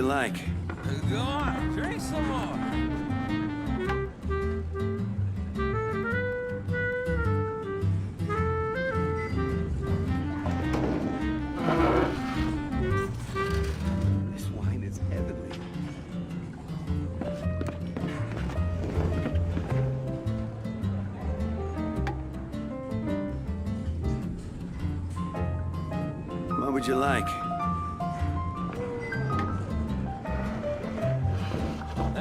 you like? Go on, drink some more. This wine is heavenly. What would you like?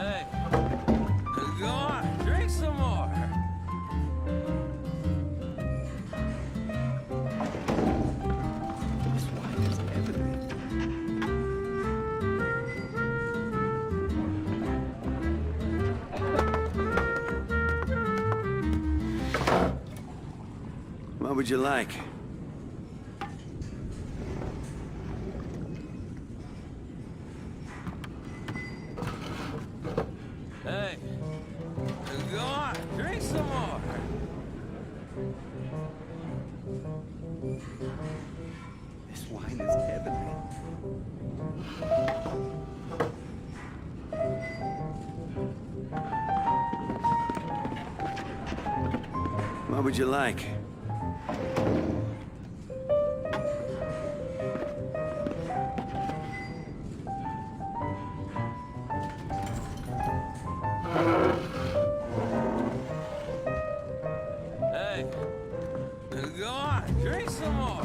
Hey, go on, drink some more. This wine is heavenly. What would you like? Hey, go on, drink some more. This wine is heavenly. What would you like? Hey, go on, drink some more.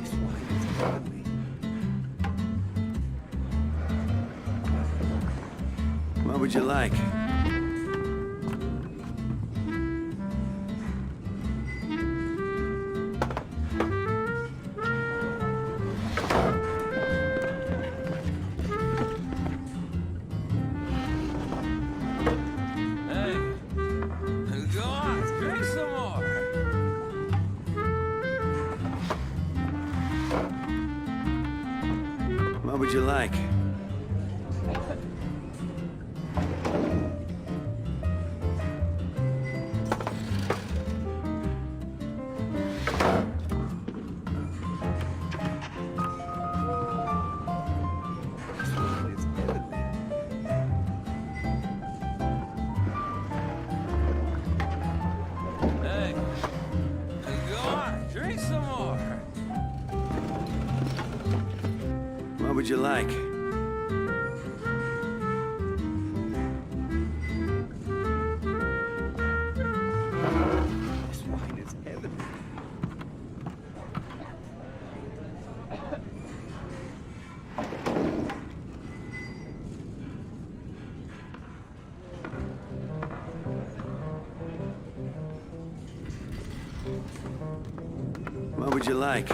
This wine is heavenly. What would you like? Hey, go on, drink some more. What would you like? This wine is heavenly. Hey, go on, drink some more. What would you like? This wine is heavenly. What would you like?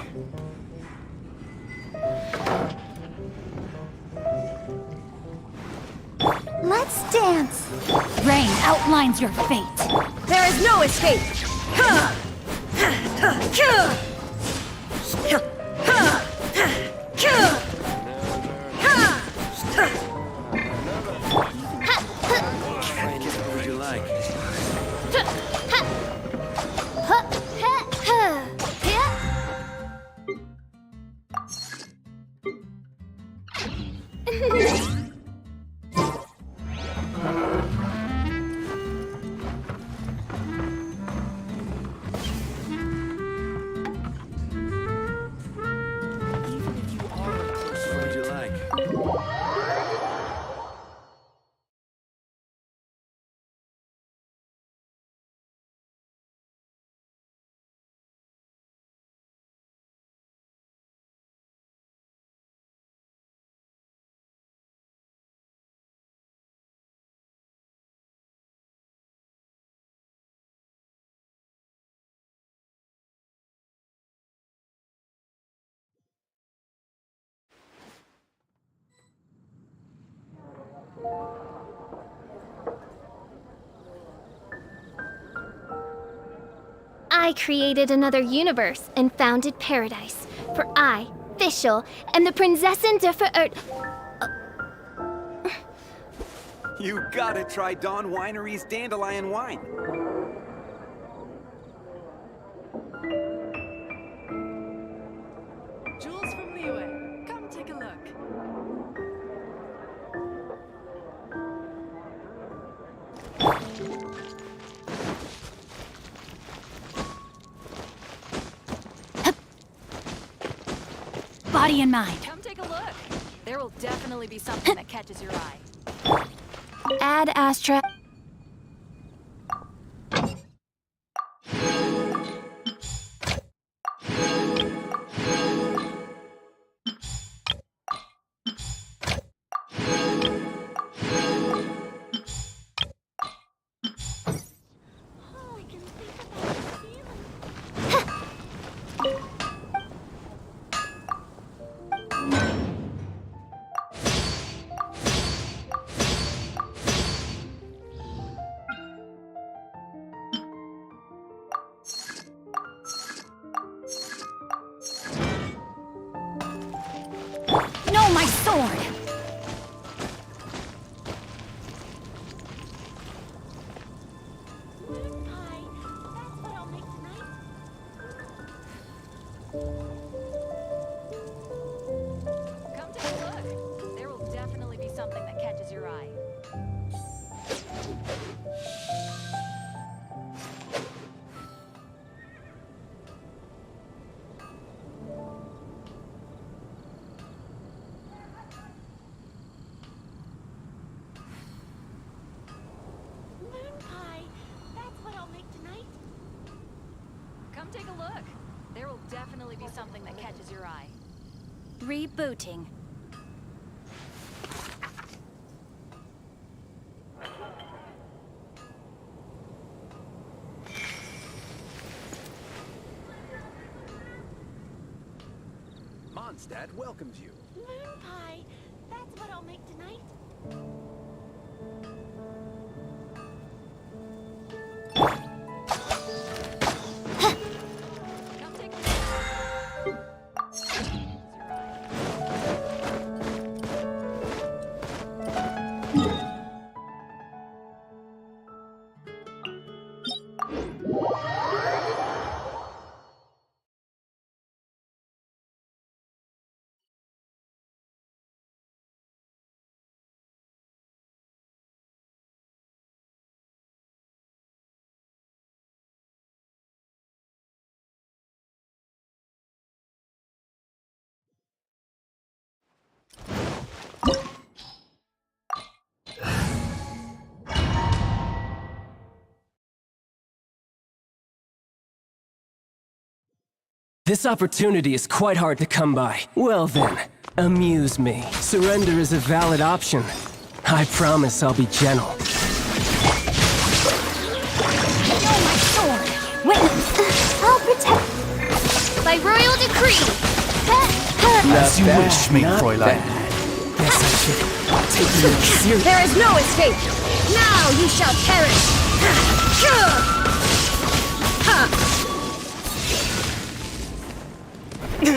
Let's dance. Rain outlines your fate. There is no escape. What would you like? What would you like? I created another universe and founded paradise. For I, Fischl, am the Prinzessin der Verirrt. You gotta try Dawn Winery's Dandelion Wine. Jules from Liyue, come take a look. body and mind. Come take a look. There will definitely be something that catches your eye. Ad Astra. No, my sword! Come take a look. There will definitely be something that catches your eye. Come take a look. There will definitely be something that catches your eye. Rebooting. Mondstadt welcomes you. Moon pie. That's what I'll make tonight. Come take a look. Catches your eye. This opportunity is quite hard to come by. Well then, amuse me. Surrender is a valid option. I promise I'll be gentle. No, my sword! Witness! I'll protect... By royal decree. As you wish, me, Fräulein. Guess I should take you seriously. There is no escape. Now you shall perish. Your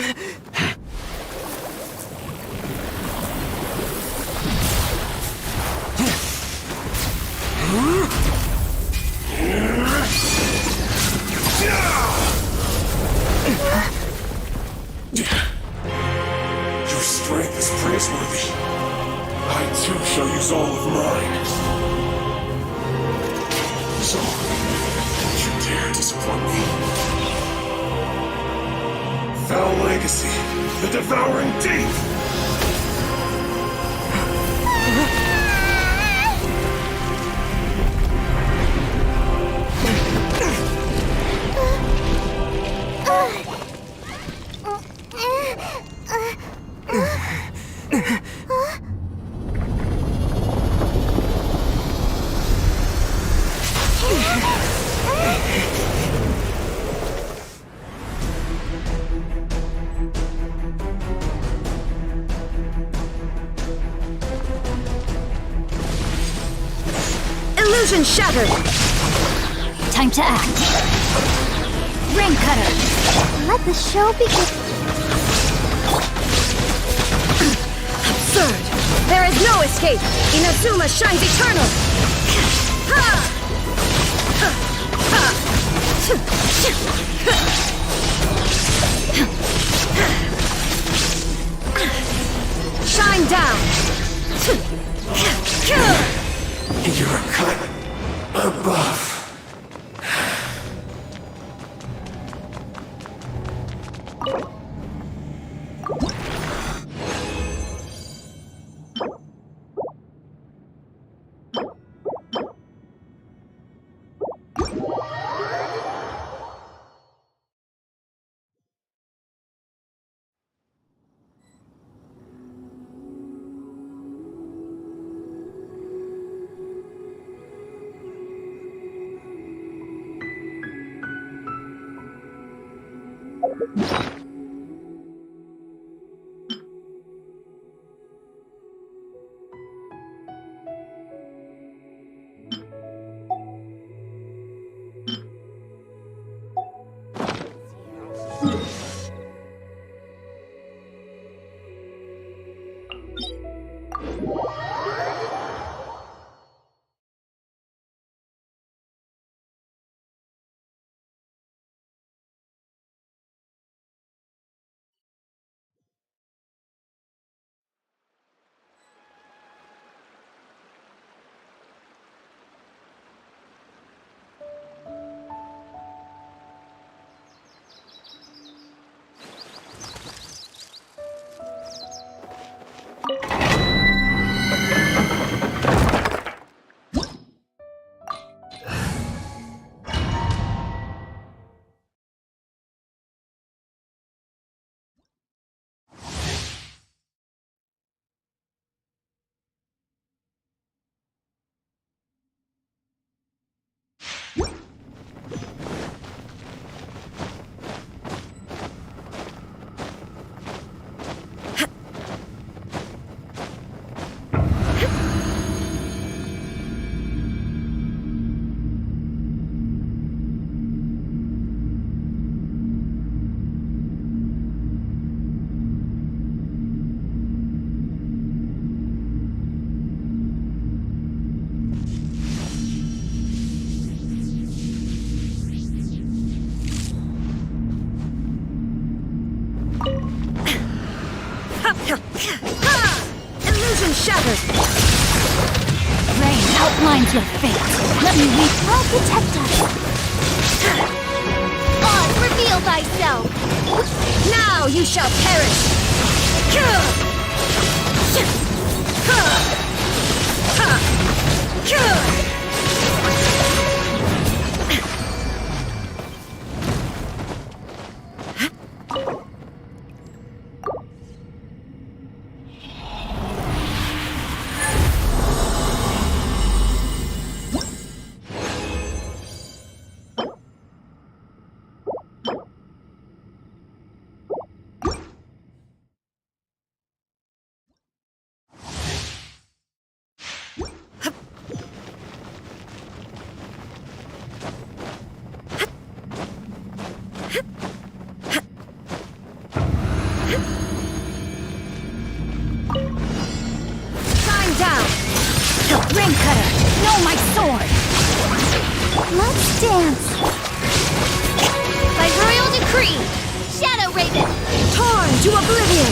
strength is praiseworthy. I too shall use all of mine. So, don't you dare disappoint me. Foul legacy, the devouring deep! Illusion shattered. Time to act. Ring cutter. Let the show begin. Absurd. There is no escape. Inazuma shines eternal. Shine down. You're a cut above. Illusion shattered! Rain outlines your fate. Let me weep. I'll protect us. Oz, reveal thyself! Now you shall perish! Ring cutter, know my sword! Let's dance! By royal decree, Shadow Raven! Torn to oblivion!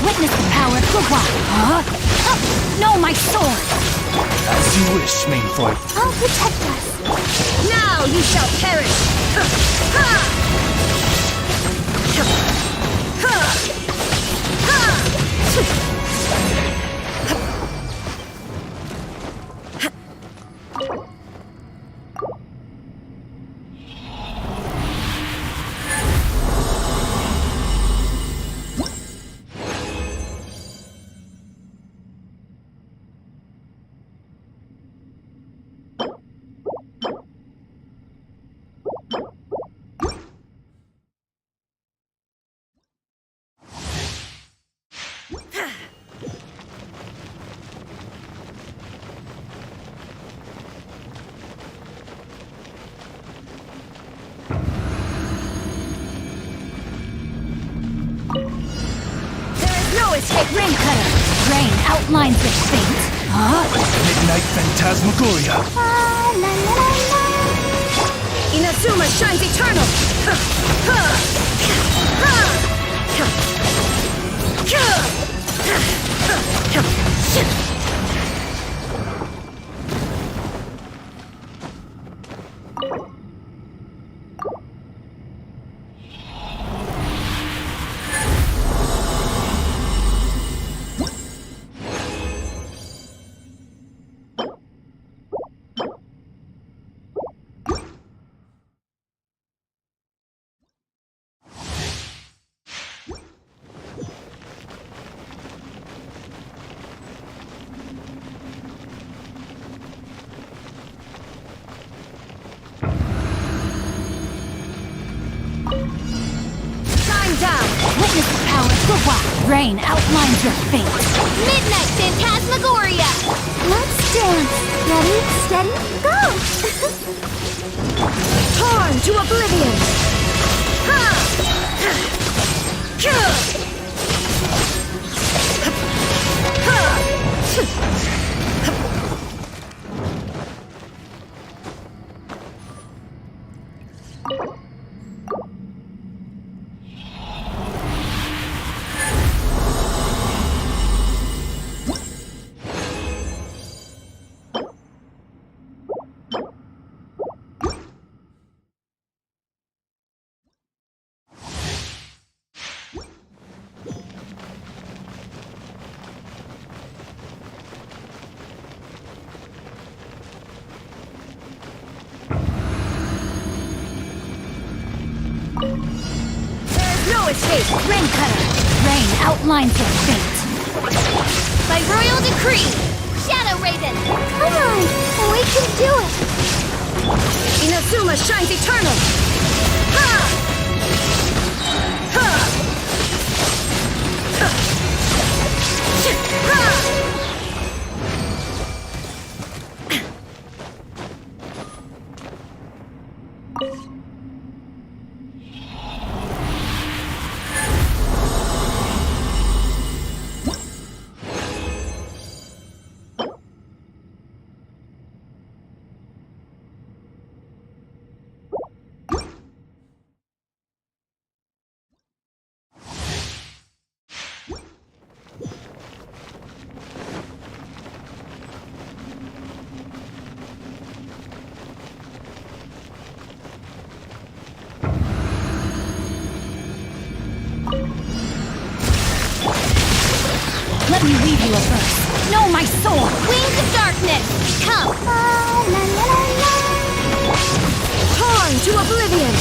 Witness the power of the wild. Know my sword. As you wish, Mainflight. I'll protect us. Now you shall perish. Ring cutter, Rain outlines your fate. Huh? Midnight Phantasmagoria. La la la la. Inazuma shines eternal! Witness the power of the wild. Rain outlines your fate. Midnight Phantasmagoria! Let's dance. Ready, steady, go! Torn to oblivion! No escape! Rain cutter! Rain outlines your fate. By royal decree, Shadow Raven! Come on! We can do it! Inazuma shines eternal! Let me weave you a verse. Know my soul! Wings of darkness, come! La la la la. Torn to oblivion!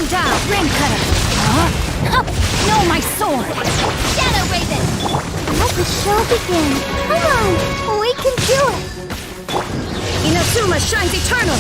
Down! Rain cutter! Huh? Up! Know my sword! Shadow Raven! Let the show begin! Come on! We can do it! Inazuma shines eternal!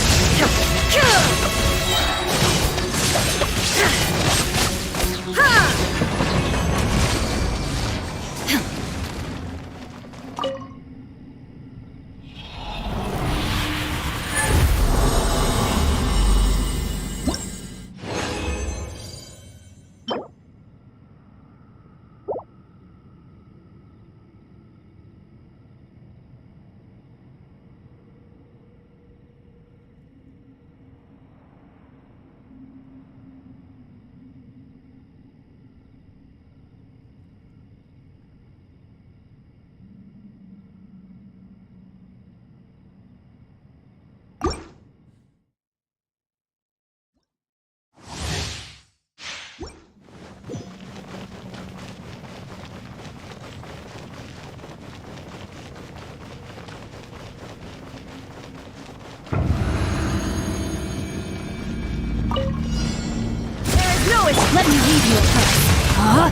leave you first. Huh?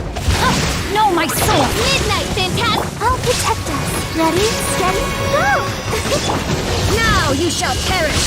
No, my sword! Midnight, Phantasm! I'll protect us. Ready, steady, go! Now you shall perish!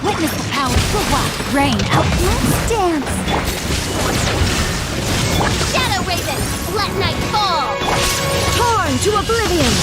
Witness the power for what? Rain out. Let's dance. Shadow Raven! Let night fall! Torn to oblivion.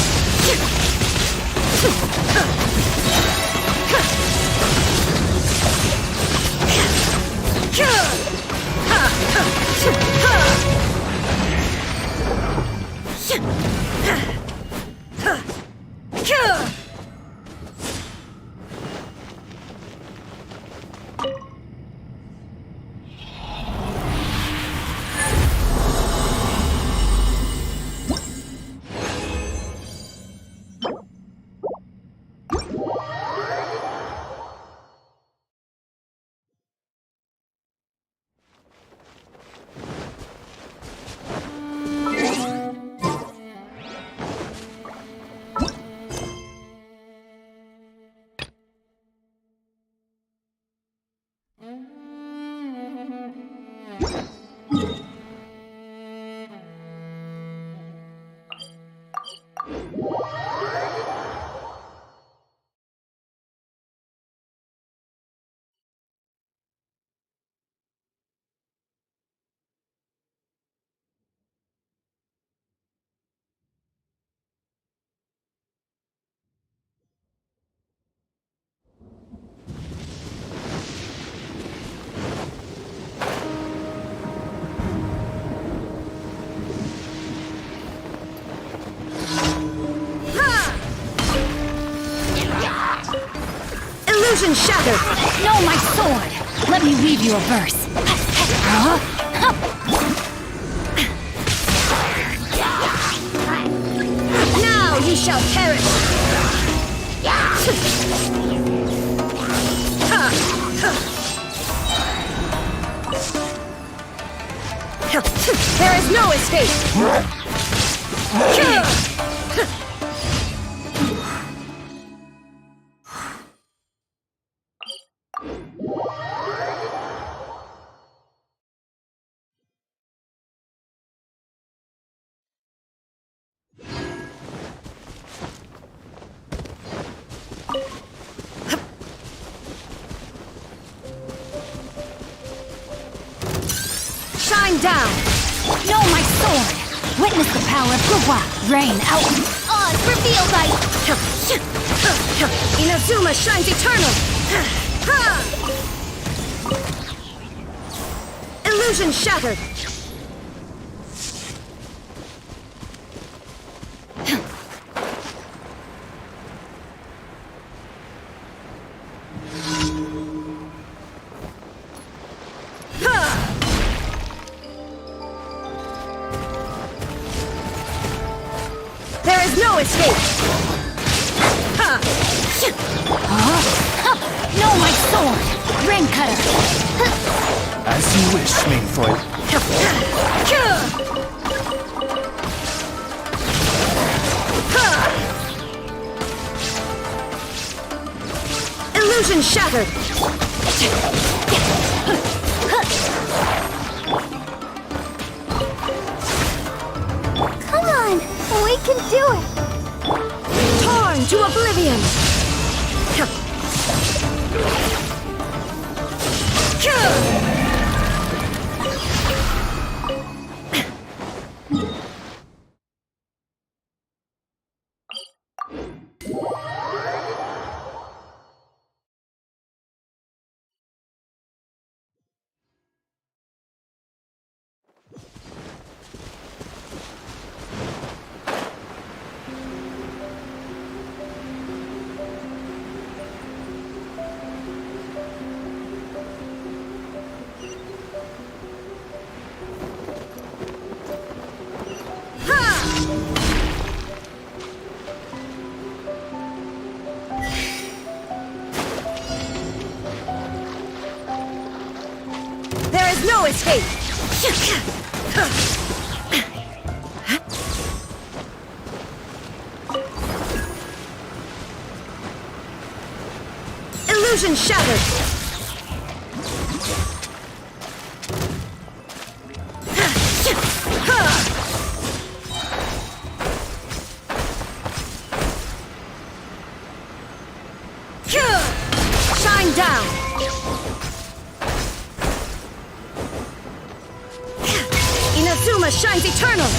Illusion shattered! No, my sword! Let me weave you a verse. Huh? Now you shall perish! There is no escape! Shine down! No, my sword! Witness the power of Gua! Rain out! Oz revealed by... Inazuma shines eternal! Illusion shattered! There is no escape! No, my sword! Rain cutter! As you wish, main foil. Illusion shattered! Come on! We can do it! Torn to oblivion! escape! Illusion shattered! Shine down! Inazuma shines eternal!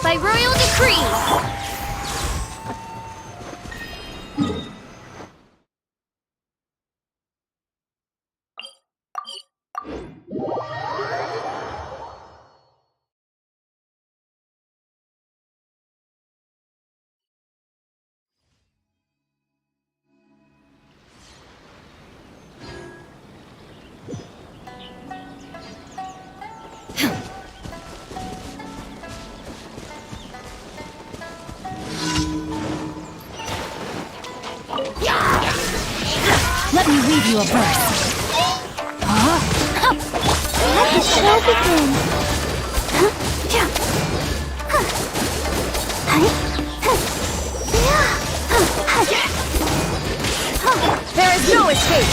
By royal decree! Let me read you a verse. Let the show begin! There is no escape!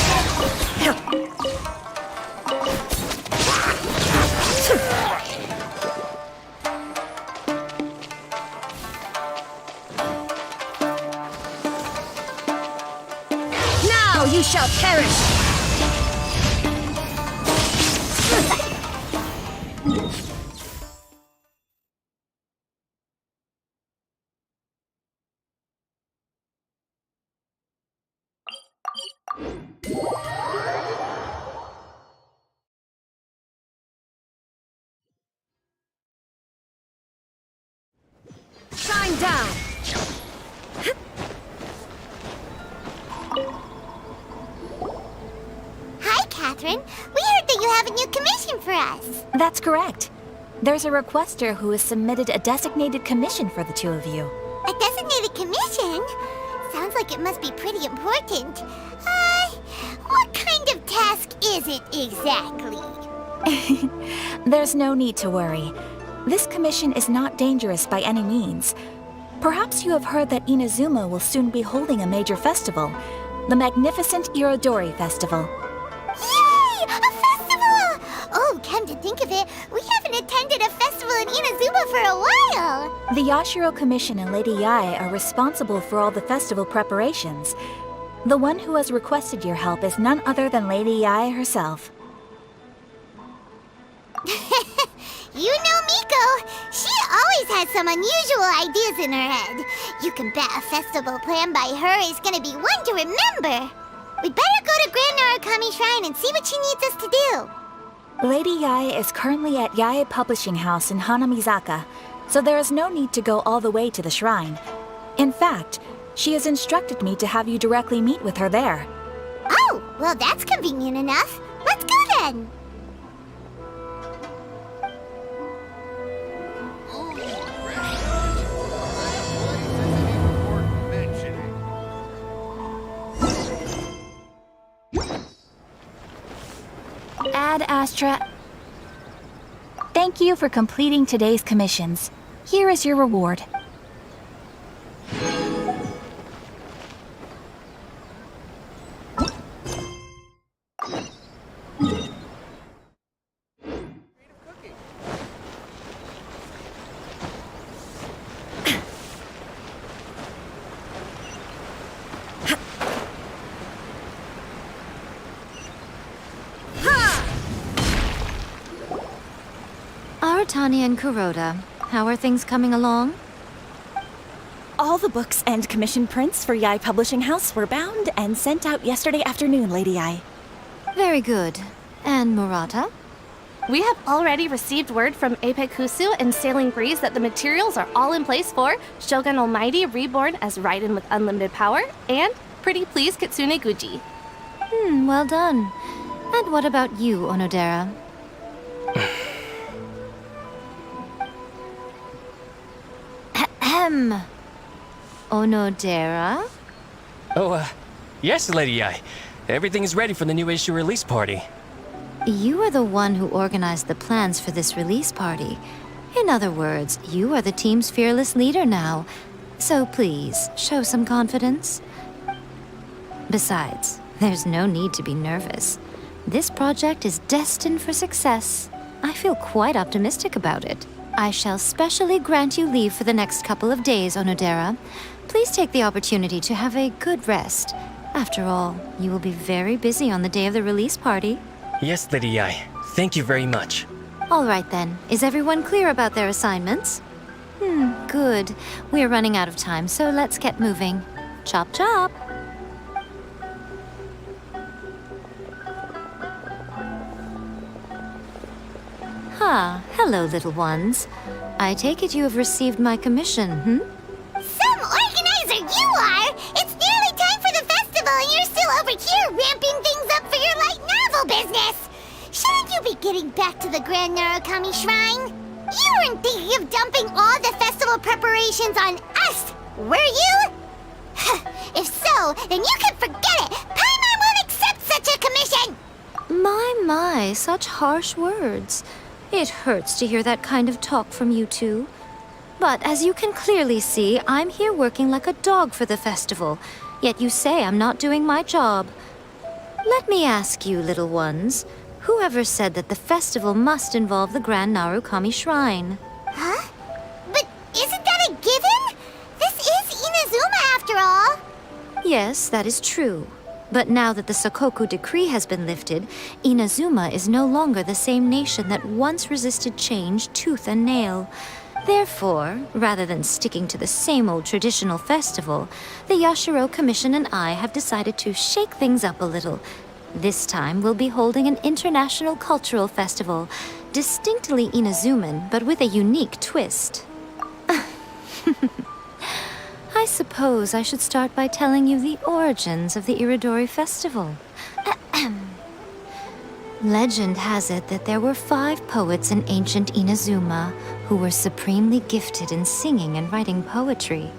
Now you shall perish! Shine down! Hi, Catherine. We heard that you have a new commission for us. That's correct. There's a requester who has submitted a designated commission for the two of you. A designated commission? Sounds like it must be pretty important. What kind of task is it exactly? There's no need to worry. This commission is not dangerous by any means. Perhaps you have heard that Inazuma will soon be holding a major festival, the magnificent Irodori Festival. Yay! A festival! Oh, come to think of it, we haven't attended a festival in Inazuma for a while. The Yashiro Commission and Lady Yae are responsible for all the festival preparations. The one who has requested your help is none other than Lady Yae herself. You know Miko. She always has some unusual ideas in her head. You can bet a festival planned by her is gonna be one to remember. We'd better go to Grand Narukami Shrine and see what she needs us to do. Lady Yae is currently at Yae Publishing House in Hanamizaka, so there is no need to go all the way to the shrine. In fact, she has instructed me to have you directly meet with her there. Oh, well that's convenient enough. Let's go then. Ad Astra. Thank you for completing today's commissions. Here is your reward. Aratani and Kuroda, how are things coming along? All the books and commission prints for Yae Publishing House were bound and sent out yesterday afternoon, Lady Yae. Very good. And Murata? We have already received word from Apekusu and Sailing Breeze that the materials are all in place for Shogun Almighty Reborn as Raiden with Unlimited Power and Pretty Please Kitsune Guji. Well done. And what about you, Onodera? Onodera? Oh, yes, Lady Yae. Everything is ready for the new issue release party. You are the one who organized the plans for this release party. In other words, you are the team's fearless leader now. So please, show some confidence. Besides, there's no need to be nervous. This project is destined for success. I feel quite optimistic about it. I shall specially grant you leave for the next couple of days, Onodera. Please take the opportunity to have a good rest. After all, you will be very busy on the day of the release party. Yes, Lady Yae. Thank you very much. All right then. Is everyone clear about their assignments? Good. We're running out of time, so let's get moving. Chop chop! Hello, little ones. I take it you have received my commission, Some organizer you are! It's nearly time for the festival and you're still over here ramping things up for your light novel business! Shouldn't you be getting back to the Grand Narukami Shrine? You weren't thinking of dumping all the festival preparations on us, were you? If so, then you can forget it! Paimon won't accept such a commission! My, such harsh words. It hurts to hear that kind of talk from you two. But as you can clearly see, I'm here working like a dog for the festival, yet you say I'm not doing my job. Let me ask you, little ones, whoever said that the festival must involve the Grand Narukami Shrine? Huh? But isn't that a given? This is Inazuma after all. Yes, that is true. But now that the Sakoku decree has been lifted, Inazuma is no longer the same nation that once resisted change tooth and nail. Therefore, rather than sticking to the same old traditional festival, the Yashiro Commission and I have decided to shake things up a little. This time we'll be holding an international cultural festival, distinctly Inazuman, but with a unique twist. I suppose I should start by telling you the origins of the Iridori Festival. Legend has it that there were 5 poets in ancient Inazuma who were supremely gifted in singing and writing poetry.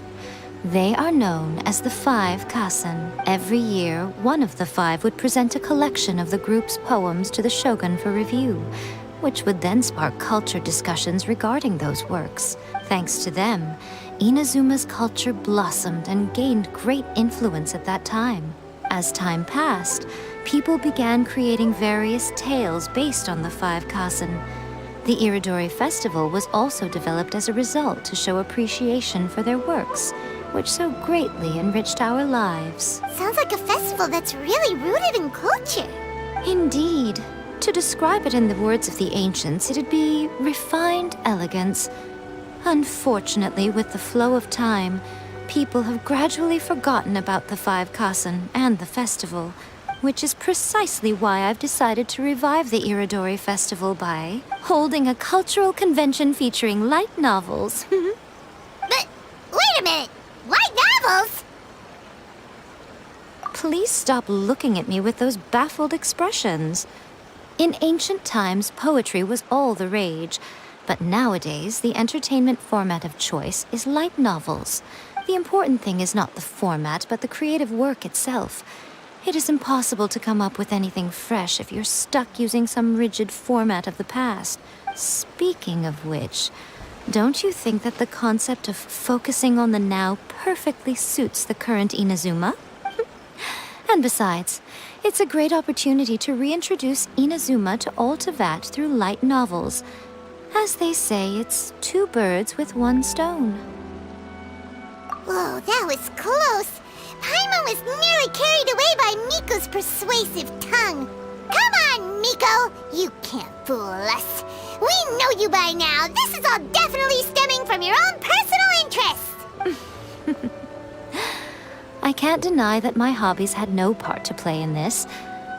They are known as the 5 Kasen. Every year, one of the 5 would present a collection of the group's poems to the shogun for review, which would then spark culture discussions regarding those works. Thanks to them, Inazuma's culture blossomed and gained great influence at that time. As time passed, people began creating various tales based on the 5 Kasen. The Iridori Festival was also developed as a result to show appreciation for their works, which so greatly enriched our lives. Sounds like a festival that's really rooted in culture. Indeed. To describe it in the words of the ancients, it'd be refined elegance. Unfortunately, with the flow of time, people have gradually forgotten about the 5 Kasen and the festival, which is precisely why I've decided to revive the Iridori Festival by holding a cultural convention featuring light novels. But wait a minute! Light novels? Please stop looking at me with those baffled expressions. In ancient times, poetry was all the rage. But nowadays, the entertainment format of choice is light novels. The important thing is not the format, but the creative work itself. It is impossible to come up with anything fresh if you're stuck using some rigid format of the past. Speaking of which, don't you think that the concept of focusing on the now perfectly suits the current Inazuma? And besides, it's a great opportunity to reintroduce Inazuma to all Teyvat through light novels. As they say, it's 2 birds with 1 stone. Whoa, that was close. Paimon was nearly carried away by Miko's persuasive tongue. Come on, Miko! You can't fool us. We know you by now. This is all definitely stemming from your own personal interest. I can't deny that my hobbies had no part to play in this.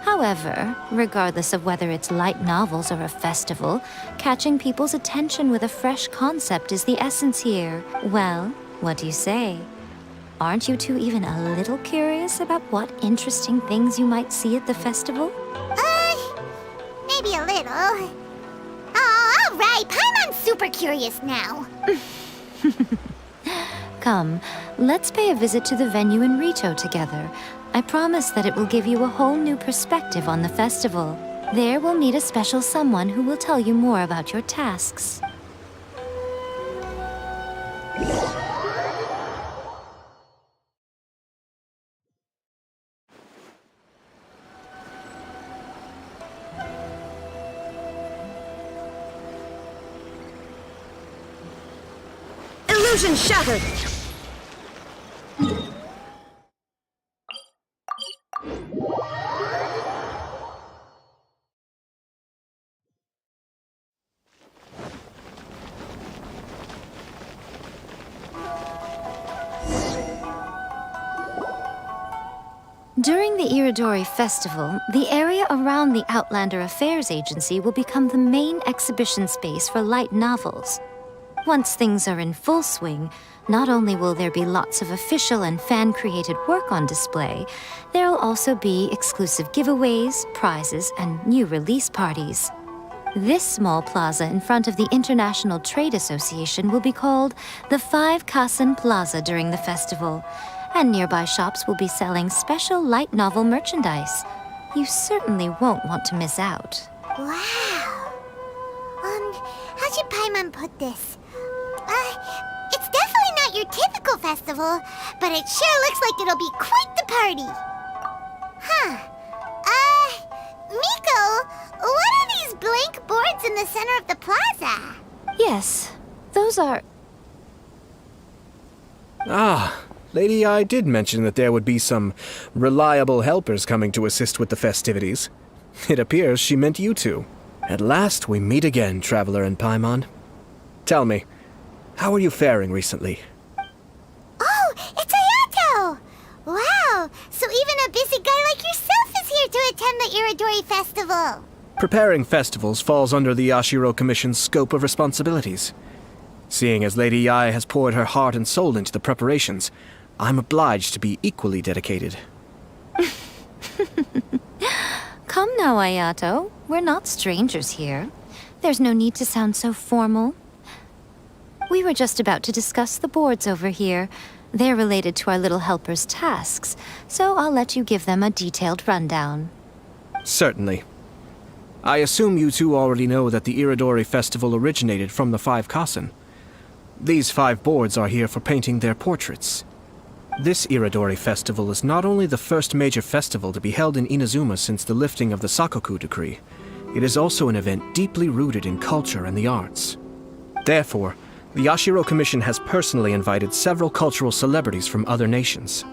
However, regardless of whether it's light novels or a festival, catching people's attention with a fresh concept is the essence here. Well, what do you say? Aren't you two even a little curious about what interesting things you might see at the festival? Maybe a little. Oh, all right. Paimon's super curious now. Come, let's pay a visit to the venue in Rito together. I promise that it will give you a whole new perspective on the festival. There we'll meet a special someone who will tell you more about your tasks. Illusion shattered! During the Iridori Festival, the area around the Outlander Affairs Agency will become the main exhibition space for light novels. Once things are in full swing, not only will there be lots of official and fan-created work on display, there'll also be exclusive giveaways, prizes, and new release parties. This small plaza in front of the International Trade Association will be called the 5 Kasen Plaza during the festival, and nearby shops will be selling special light novel merchandise. You certainly won't want to miss out. Wow. How should Paimon put this? It's definitely not your typical festival, but it sure looks like it'll be quite the party. Huh. Miko, what are these blank boards in the center of the plaza? Yes, those are... Ah, Lady Yae did mention that there would be some reliable helpers coming to assist with the festivities. It appears she meant you two. At last we meet again, Traveler and Paimon. Tell me, how are you faring recently? Oh, it's Ayato! Wow, so even a busy guy like yourself is here to attend the Iridori Festival. Preparing festivals falls under the Yashiro Commission's scope of responsibilities. Seeing as Lady Yae has poured her heart and soul into the preparations, I'm obliged to be equally dedicated. Come now, Ayato. We're not strangers here. There's no need to sound so formal. We were just about to discuss the boards over here. They're related to our little helper's tasks, so I'll let you give them a detailed rundown. Certainly. I assume you two already know that the Iridori Festival originated from the 5 Kasen. These 5 boards are here for painting their portraits. This Iridori Festival is not only the first major festival to be held in Inazuma since the lifting of the Sakoku decree, it is also an event deeply rooted in culture and the arts. Therefore, the Yashiro Commission has personally invited several cultural celebrities from other nations.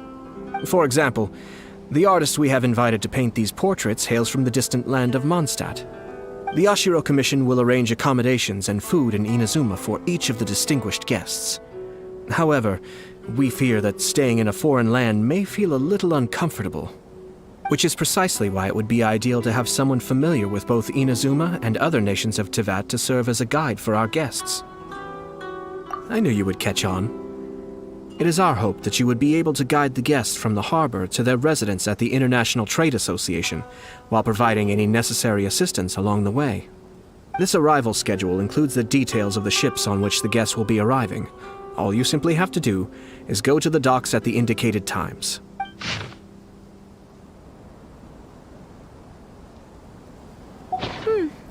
For example, the artist we have invited to paint these portraits hails from the distant land of Mondstadt. The Yashiro Commission will arrange accommodations and food in Inazuma for each of the distinguished guests. However, we fear that staying in a foreign land may feel a little uncomfortable, which is precisely why it would be ideal to have someone familiar with both Inazuma and other nations of Teyvat to serve as a guide for our guests. I knew you would catch on. It is our hope that you would be able to guide the guests from the harbor to their residence at the International Trade Association, while providing any necessary assistance along the way. This arrival schedule includes the details of the ships on which the guests will be arriving. All you simply have to do is go to the docks at the indicated times.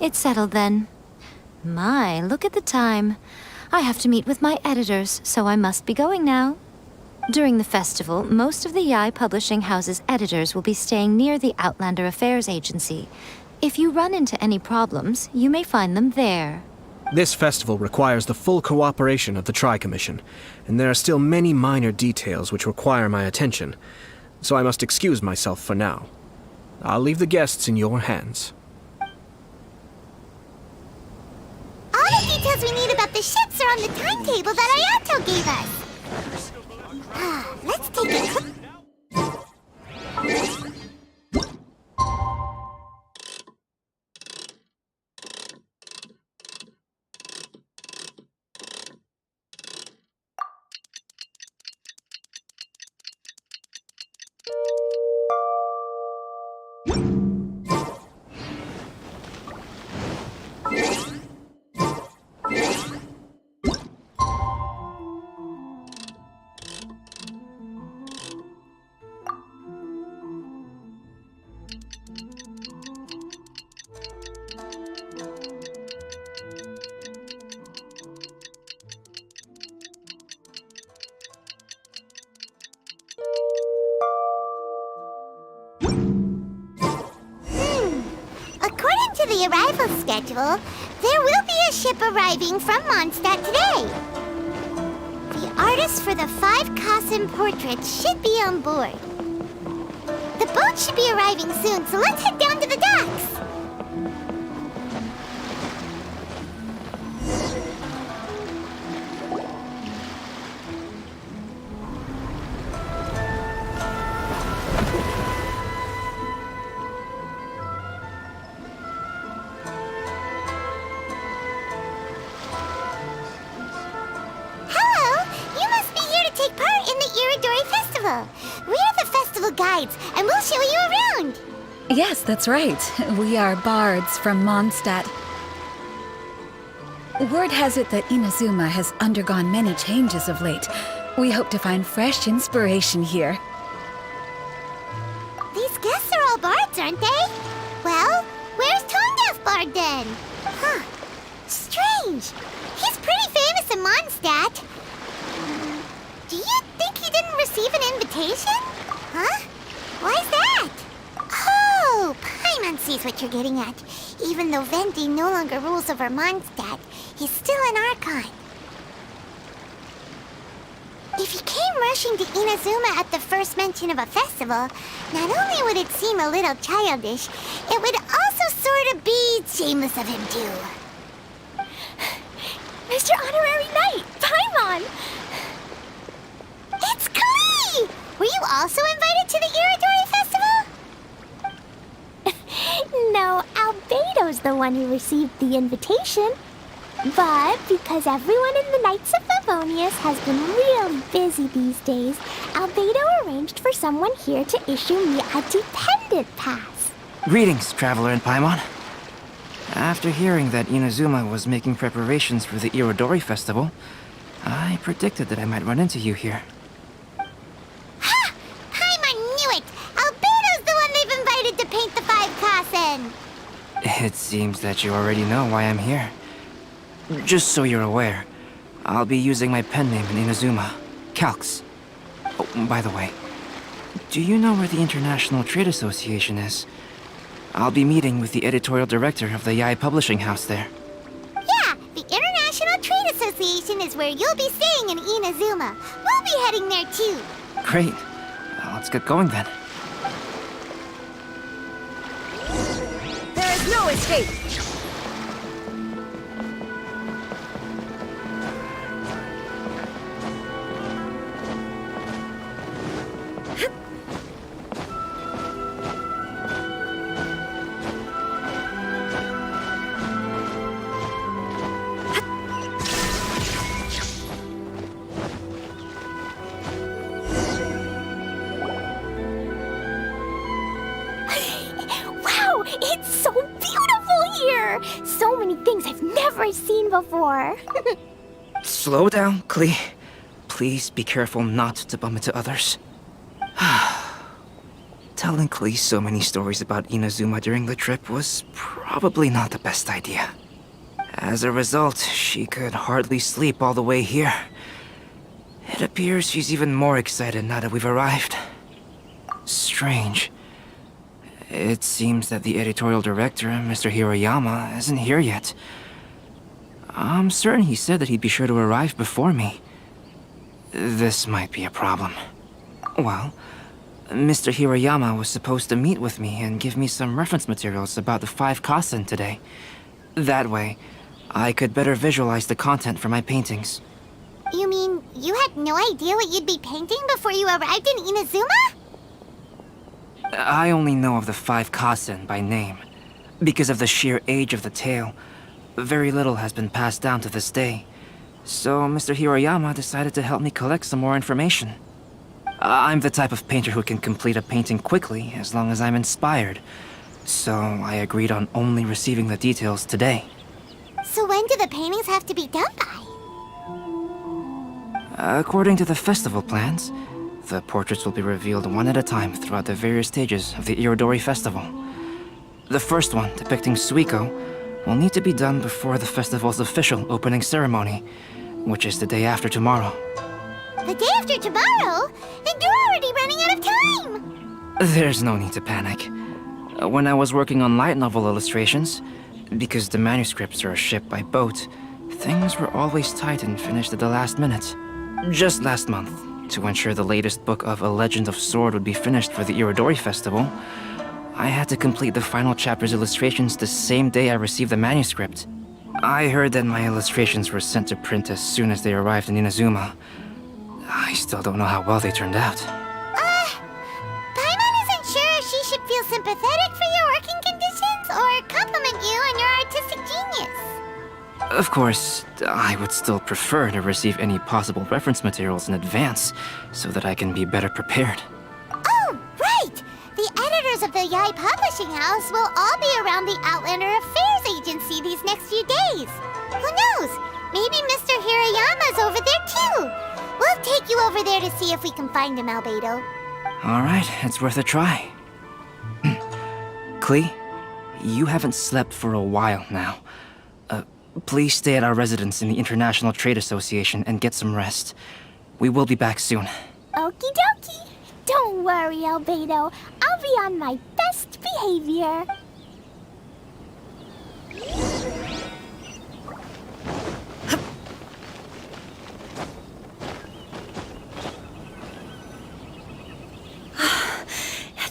It's settled then. My, look at the time. I have to meet with my editors, so I must be going now. During the festival, most of the Yae Publishing House's editors will be staying near the Outlander Affairs Agency. If you run into any problems, you may find them there. This festival requires the full cooperation of the Tri-Commission, and there are still many minor details which require my attention, so I must excuse myself for now. I'll leave the guests in your hands. All the details we need about the ships are on the timetable that Ayato gave us. Let's take a quick... According to the arrival schedule, there will be a ship arriving from Mondstadt today. The artists for the 5 CHASM portraits should be on board. The boat should be arriving soon, so let's head down to the docks. We're the festival guides, and we'll show you around. Yes, that's right. We are bards from Mondstadt. Word has it that Inazuma has undergone many changes of late. We hope to find fresh inspiration here. These guests are all bards, aren't they? Well, where's Tone-Deaf Bard then? Huh. Strange. He's pretty famous in Mondstadt. Do you think he didn't receive an invitation? Huh? Why's that? Oh, Paimon sees what you're getting at. Even though Venti no longer rules over Mondstadt, he's still an Archon. If he came rushing to Inazuma at the first mention of a festival, not only would it seem a little childish, it would also sort of be shameless of him too. Mr. Honorary Knight, Paimon! It's Klee! Were you also invited to the Iridori Festival? No, Albedo's the one who received the invitation. But because everyone in the Knights of Favonius has been really busy these days, Albedo arranged for someone here to issue me a dependent pass. Greetings, Traveler and Paimon. After hearing that Inazuma was making preparations for the Iridori Festival, I predicted that I might run into you here. Ha! Paimon knew it! Albedo's the one they've invited to paint the 5 Kasen! It seems that you already know why I'm here. Just so you're aware, I'll be using my pen name in Inazuma, Calx. Oh, by the way, do you know where the International Trade Association is? I'll be meeting with the editorial director of the Yae Publishing House there. Yeah, the International Trade Association is where you'll be staying in Inazuma. We'll be heading there too. Great. Let's get going then. There is no escape! It's so beautiful here! So many things I've never seen before. Slow down, Klee. Please be careful not to bump into others. Telling Klee so many stories about Inazuma during the trip was probably not the best idea. As a result, she could hardly sleep all the way here. It appears she's even more excited now that we've arrived. Strange. It seems that the editorial director, Mr. Hiroyama, isn't here yet. I'm certain he said that he'd be sure to arrive before me. This might be a problem. Well, Mr. Hiroyama was supposed to meet with me and give me some reference materials about the 5 Kasen today. That way, I could better visualize the content for my paintings. You mean you had no idea what you'd be painting before you arrived in Inazuma? I only know of the 5 Kasen by name. Because of the sheer age of the tale, very little has been passed down to this day. So Mr. Hiroyama decided to help me collect some more information. I'm the type of painter who can complete a painting quickly as long as I'm inspired. So I agreed on only receiving the details today. So when do the paintings have to be done by? According to the festival plans, the portraits will be revealed one at a time throughout the various stages of the Iridori Festival. The first one, depicting Suiko, will need to be done before the festival's official opening ceremony, which is the day after tomorrow. The day after tomorrow? Then you're already running out of time! There's no need to panic. When I was working on light novel illustrations, because the manuscripts are shipped by boat, things were always tight and finished at the last minute. Just last month, to ensure the latest book of A Legend of Sword would be finished for the Irodori Festival, I had to complete the final chapter's illustrations the same day I received the manuscript. I heard that my illustrations were sent to print as soon as they arrived in Inazuma. I still don't know how well they turned out. Paimon isn't sure if she should feel sympathetic for your working conditions or compliment you on your artistic genius. Of course, I would still prefer to receive any possible reference materials in advance, so that I can be better prepared. Oh, right! The editors of the Yae Publishing House will all be around the Outlander Affairs Agency these next few days. Who knows? Maybe Mr. Hirayama's over there too. We'll take you over there to see if we can find him, Albedo. Alright, it's worth a try. Klee, you haven't slept for a while now. Please stay at our residence in the International Trade Association and get some rest. We will be back soon. Okie dokie. Don't worry, Albedo. I'll be on my best behavior.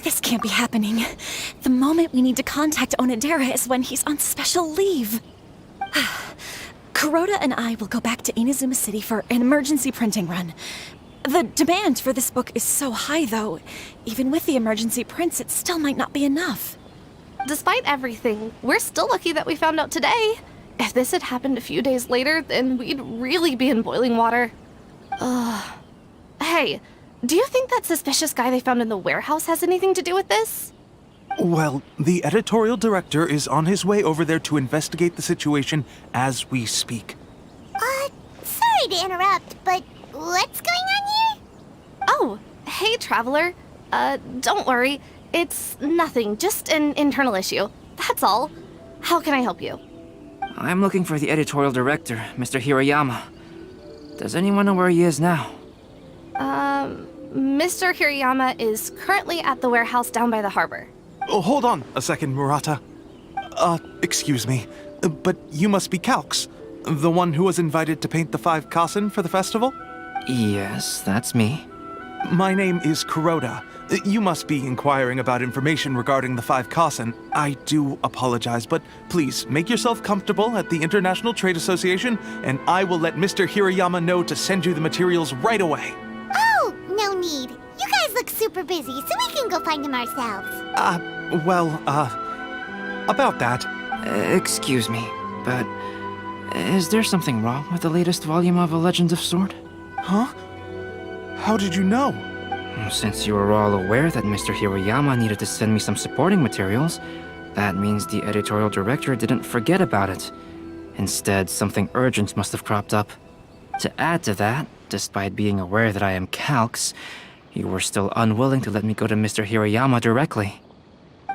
This can't be happening. The moment we need to contact Onodera is when he's on special leave. Kuroda and I will go back to Inazuma City for an emergency printing run. The demand for this book is so high, though. Even with the emergency prints, it still might not be enough. Despite everything, we're still lucky that we found out today. If this had happened a few days later, then we'd really be in boiling water. Hey, do you think that suspicious guy they found in the warehouse has anything to do with this? Well, the editorial director is on his way over there to investigate the situation as we speak. Sorry to interrupt, but what's going on here? Oh, hey, Traveler. Don't worry. It's nothing, just an internal issue. That's all. How can I help you? I'm looking for the editorial director, Mr. Hirayama. Does anyone know where he is now? Mr. Hirayama is currently at the warehouse down by the harbor. Oh, hold on a second, Murata. Excuse me, but you must be Calx, the one who was invited to paint the 5 Kasen for the festival? Yes, that's me. My name is Kuroda. You must be inquiring about information regarding the 5 Kasen. I do apologize, but please make yourself comfortable at the International Trade Association, and I will let Mr. Hirayama know to send you the materials right away. Oh, no need. You guys look super busy, so we can go find him ourselves. About that. Excuse me, but is there something wrong with the latest volume of A Legend of Sword? Huh? How did you know? Since you were all aware that Mr. Hirayama needed to send me some supporting materials, that means the editorial director didn't forget about it. Instead, something urgent must have cropped up. To add to that, despite being aware that I am Calx, you were still unwilling to let me go to Mr. Hirayama directly.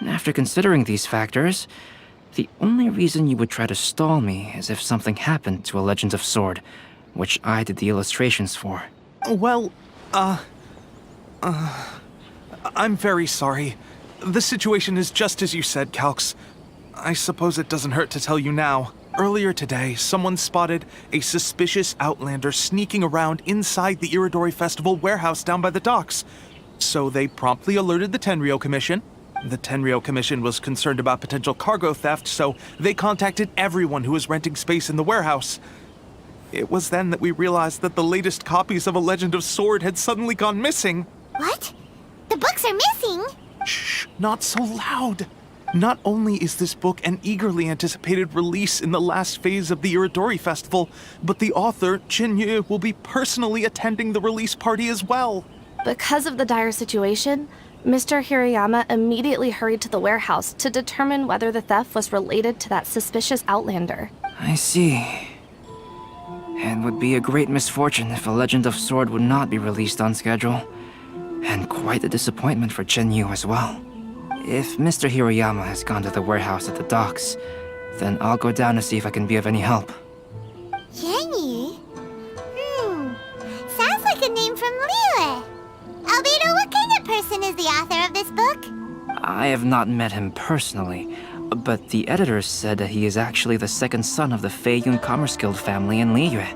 After considering these factors, the only reason you would try to stall me is if something happened to A Legend of Sword, which I did the illustrations for. Well, I'm very sorry. The situation is just as you said, Calx. I suppose it doesn't hurt to tell you now. Earlier today, someone spotted a suspicious outlander sneaking around inside the Irodori Festival warehouse down by the docks. So they promptly alerted the Tenryou Commission. The Tenryou Commission was concerned about potential cargo theft, so they contacted everyone who was renting space in the warehouse. It was then that we realized that the latest copies of A Legend of Sword had suddenly gone missing. What? The books are missing? Shh, not so loud. Not only is this book an eagerly anticipated release in the last phase of the Irodori Festival, but the author, Xingqiu, will be personally attending the release party as well. Because of the dire situation, Mr. Hirayama immediately hurried to the warehouse to determine whether the theft was related to that suspicious outlander. I see. It would be a great misfortune if A Legend of Sword would not be released on schedule. And quite a disappointment for Xingqiu as well. If Mr. Hiroyama has gone to the warehouse at the docks, then I'll go down to see if I can be of any help. Jenny? Sounds like a name from Liyue. Albedo, what kind of person is the author of this book? I have not met him personally, but the editor said that he is actually the second son of the Feiyun Commerce Guild family in Liyue.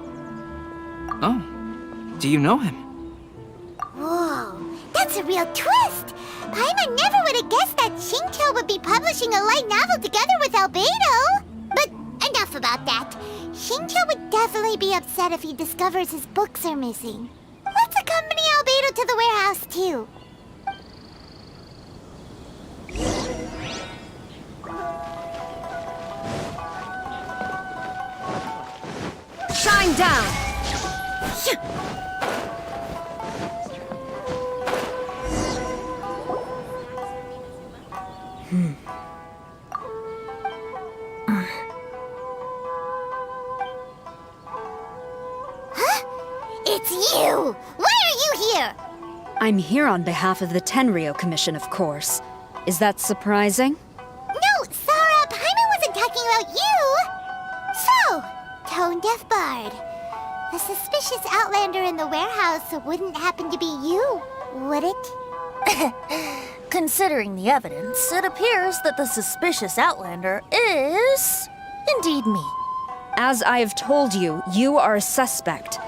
Oh, do you know him? Whoa, that's a real twist! Paimon never would have guessed that Xingqiu would be publishing a light novel together with Albedo! But enough about that. Xingqiu would definitely be upset if he discovers his books are missing. Let's accompany Albedo to the warehouse, too. Shine down! It's you! Why are you here? I'm here on behalf of the Tenryou Commission, of course. Is that surprising? No, Sarah, Paimon wasn't talking about you! So, tone-deaf bard. The suspicious outlander in the warehouse wouldn't happen to be you, would it? Considering the evidence, it appears that the suspicious outlander is indeed me. As I have told you, you are a suspect.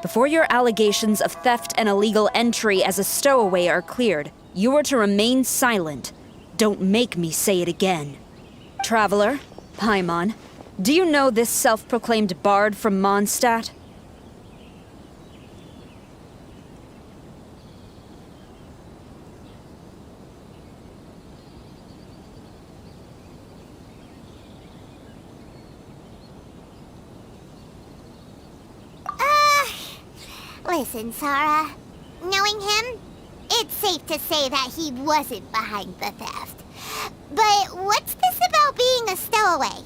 Before your allegations of theft and illegal entry as a stowaway are cleared, you are to remain silent. Don't make me say it again. Traveler, Paimon, do you know this self-proclaimed bard from Mondstadt? Listen, Sarah. Knowing him, it's safe to say that he wasn't behind the theft. But what's this about being a stowaway?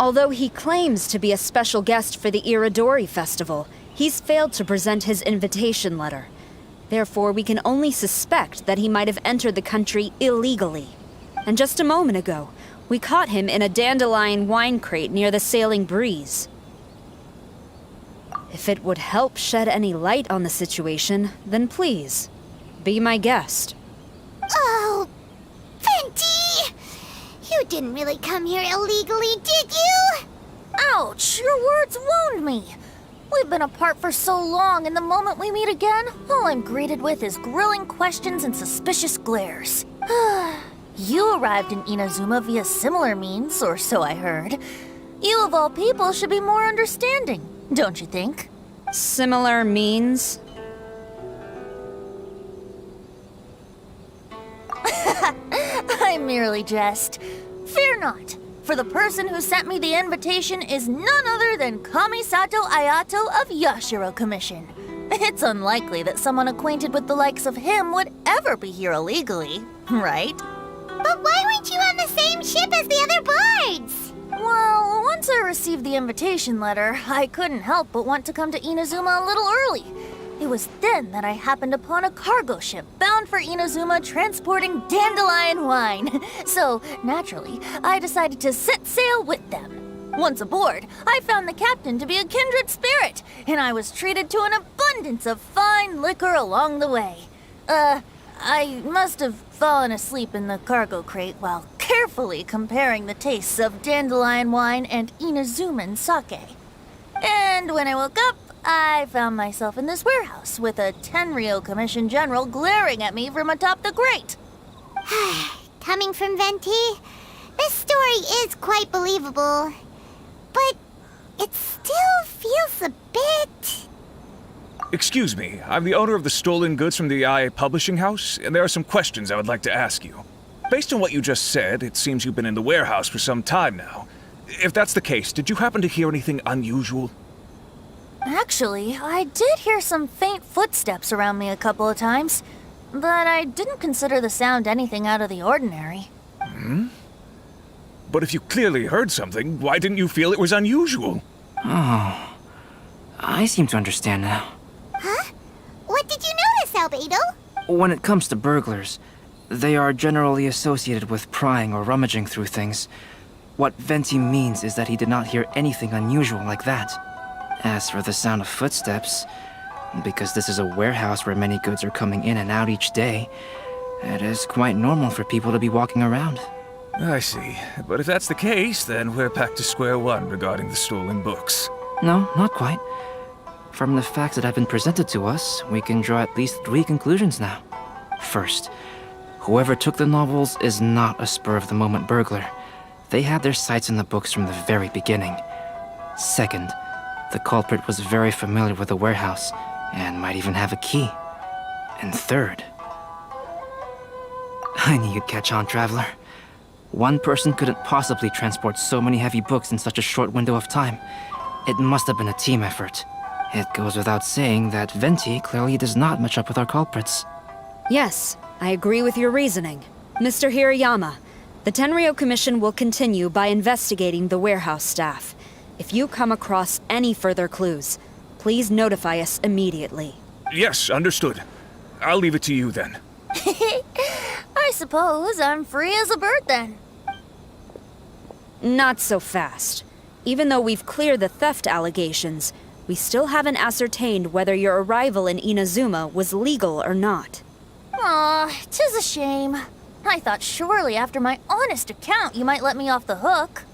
Although he claims to be a special guest for the Iridori Festival, he's failed to present his invitation letter. Therefore, we can only suspect that he might have entered the country illegally. And just a moment ago, we caught him in a dandelion wine crate near the Sailing Breeze. If it would help shed any light on the situation, then please, be my guest. Oh, Venti! You didn't really come here illegally, did you? Ouch, your words wound me. We've been apart for so long, and the moment we meet again, all I'm greeted with is grilling questions and suspicious glares. You arrived in Inazuma via similar means, or so I heard. You of all people should be more understanding, don't you think? Similar means? I merely jest. Fear not, for the person who sent me the invitation is none other than Kamisato Ayato of Yashiro Commission. It's unlikely that someone acquainted with the likes of him would ever be here illegally, right? But why weren't you on the same ship as the other bards? Well, once I received the invitation letter, I couldn't help but want to come to Inazuma a little early. It was then that I happened upon a cargo ship bound for Inazuma transporting dandelion wine. So, naturally, I decided to set sail with them. Once aboard, I found the captain to be a kindred spirit, and I was treated to an abundance of fine liquor along the way. I must have fallen asleep in the cargo crate while carefully comparing the tastes of dandelion wine and Inazuman sake. And when I woke up, I found myself in this warehouse with a Tenryou Commission general glaring at me from atop the grate. Coming from Venti, this story is quite believable. But it still feels a bit... Excuse me, I'm the owner of the stolen goods from the Yae publishing house, and there are some questions I would like to ask you. Based on what you just said, it seems you've been in the warehouse for some time now. If that's the case, did you happen to hear anything unusual? Actually, I did hear some faint footsteps around me a couple of times, but I didn't consider the sound anything out of the ordinary. But if you clearly heard something, why didn't you feel it was unusual? Oh, I seem to understand now. Huh? What did you notice, Albedo? When it comes to burglars, They are generally associated with prying or rummaging through things. What Venti means is that he did not hear anything unusual like that. As for the sound of footsteps, because this is a warehouse where many goods are coming in and out each day, it is quite normal for people to be walking around. I see. But if that's the case, then we're back to square one regarding the stolen books. No, not quite. From the facts that have been presented to us, we can draw at least 3 conclusions now. First, whoever took the novels is not a spur-of-the-moment burglar. They had their sights on the books from the very beginning. Second, the culprit was very familiar with the warehouse, and might even have a key. And third... I knew you'd catch on, Traveler. One person couldn't possibly transport so many heavy books in such a short window of time. It must have been a team effort. It goes without saying that Venti clearly does not match up with our culprits. Yes, I agree with your reasoning. Mr. Hirayama, the Tenryo Commission will continue by investigating the warehouse staff. If you come across any further clues, please notify us immediately. Yes, understood. I'll leave it to you then. I suppose I'm free as a bird then. Not so fast. Even though we've cleared the theft allegations, we still haven't ascertained whether your arrival in Inazuma was legal or not. Aw, 'tis a shame. I thought surely after my honest account you might let me off the hook.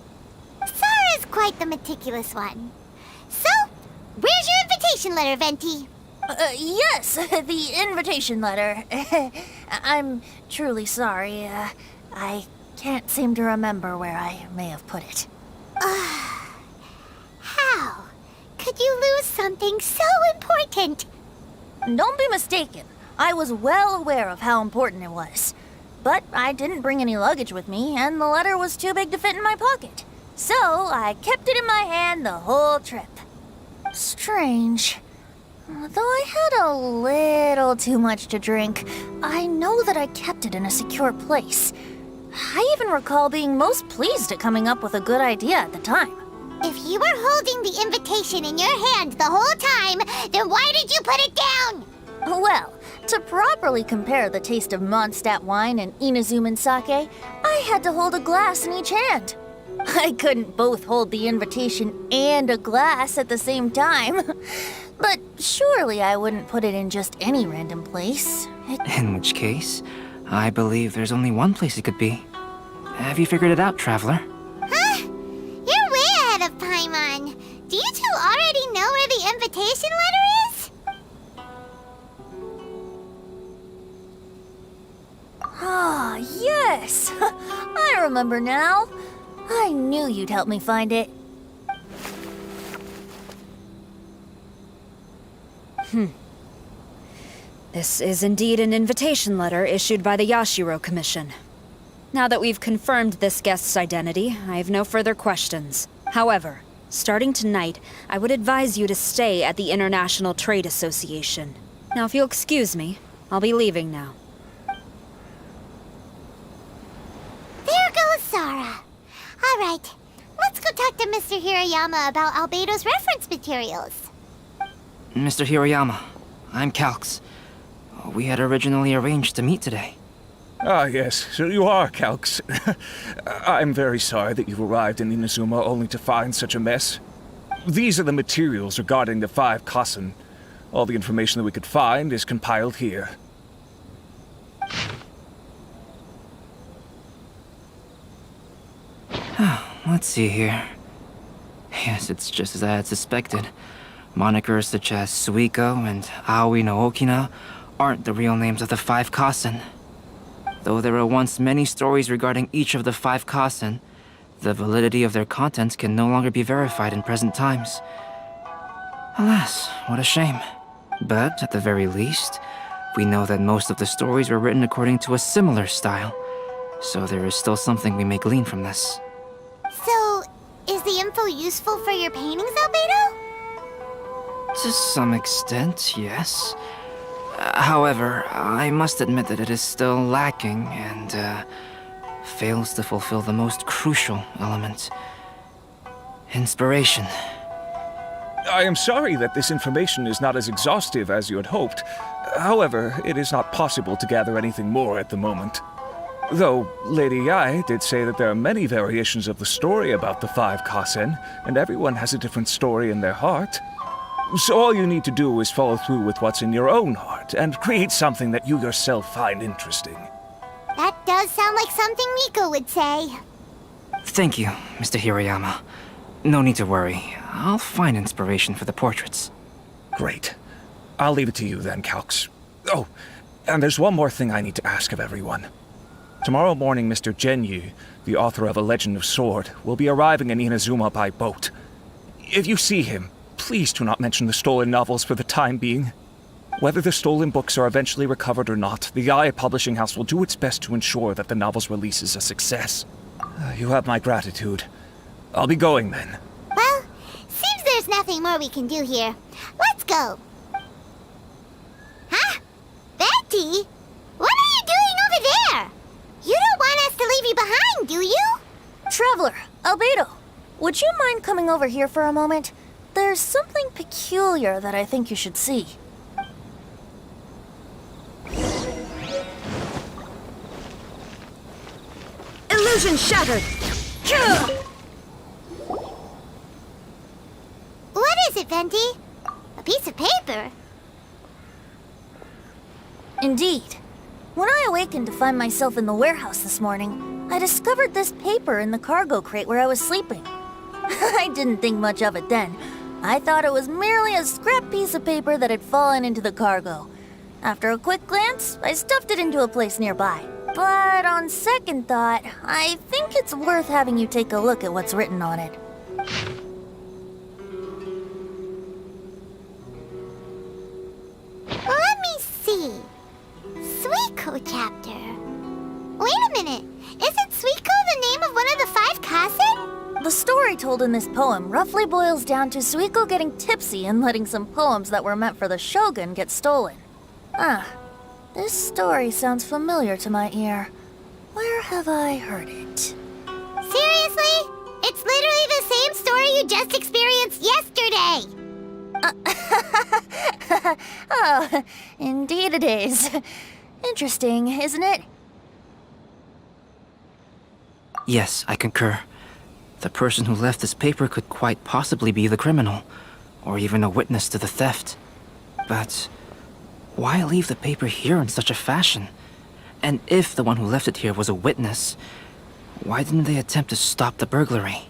Sara's quite the meticulous one. So, where's your invitation letter, Venti? Yes, the invitation letter. I'm truly sorry. I can't seem to remember where I may have put it. How could you lose something so important? Don't be mistaken. I was well aware of how important it was. But I didn't bring any luggage with me, and the letter was too big to fit in my pocket. So I kept it in my hand the whole trip. Strange. Though I had a little too much to drink, I know that I kept it in a secure place. I even recall being most pleased at coming up with a good idea at the time. If you were holding the invitation in your hand the whole time, then why did you put it down? Well, to properly compare the taste of Mondstadt wine and Inazuman sake, I had to hold a glass in each hand. I couldn't both hold the invitation and a glass at the same time. But surely I wouldn't put it in just any random place. In which case, I believe there's only one place it could be. Have you figured it out, Traveler? Huh? You're way ahead of Paimon. Do you two already know where the invitation letter is? Ah, yes! I remember now. I knew you'd help me find it. This is indeed an invitation letter issued by the Yashiro Commission. Now that we've confirmed this guest's identity, I have no further questions. However, starting tonight, I would advise you to stay at the International Trade Association. Now, if you'll excuse me, I'll be leaving now. There goes Sara. All right, let's go talk to Mr. Hirayama about Albedo's reference materials. Mr. Hirayama, I'm Calx. We had originally arranged to meet today. Ah, yes, so you are, Calx. I'm very sorry that you arrived in Inazuma only to find such a mess. These are the materials regarding the 5 CHASM. All the information that we could find is compiled here. Let's see here. Yes, it's just as I had suspected. Monikers such as Suiko and Aoi no Okina aren't the real names of the 5 CHASM. Though there were once many stories regarding each of the 5 CHASM, the validity of their contents can no longer be verified in present times. Alas, what a shame. But, at the very least, we know that most of the stories were written according to a similar style, so there is still something we may glean from this. So, is the info useful for your paintings, Albedo? To some extent, yes. However, I must admit that it is still lacking and fails to fulfill the most crucial element. Inspiration. I am sorry that this information is not as exhaustive as you had hoped. However, it is not possible to gather anything more at the moment. Though Lady Yae did say that there are many variations of the story about the 5 Kasen, and everyone has a different story in their heart. So all you need to do is follow through with what's in your own heart, and create something that you yourself find interesting. That does sound like something Miko would say. Thank you, Mr. Hirayama. No need to worry. I'll find inspiration for the portraits. Great. I'll leave it to you then, Calx. Oh, and there's one more thing I need to ask of everyone. Tomorrow morning, Mr. Xingqiu, the author of A Legend of Sword, will be arriving in Inazuma by boat. If you see him, please do not mention the stolen novels for the time being. Whether the stolen books are eventually recovered or not, the Yae Publishing House will do its best to ensure that the novel's release is a success. You have my gratitude. I'll be going then. Well, seems there's nothing more we can do here. Let's go. Huh? Venti? What are you doing over there? You don't want us to leave you behind, do you? Traveler, Albedo, would you mind coming over here for a moment? There's something peculiar that I think you should see. Illusion shattered! What is it, Venti? A piece of paper? Indeed. When I awakened to find myself in the warehouse this morning, I discovered this paper in the cargo crate where I was sleeping. I didn't think much of it then. I thought it was merely a scrap piece of paper that had fallen into the cargo. After a quick glance, I stuffed it into a place nearby. But on second thought, I think it's worth having you take a look at what's written on it. Let me see. Suiko chapter. Wait a minute. Isn't Suiko the name of one of the 5 Kasen? The story told in this poem roughly boils down to Suiko getting tipsy and letting some poems that were meant for the shogun get stolen. This story sounds familiar to my ear. Where have I heard it? Seriously? It's literally the same story you just experienced yesterday! Oh, indeed it is. Interesting, isn't it? Yes, I concur. The person who left this paper could quite possibly be the criminal, or even a witness to the theft. But why leave the paper here in such a fashion? And if the one who left it here was a witness, why didn't they attempt to stop the burglary?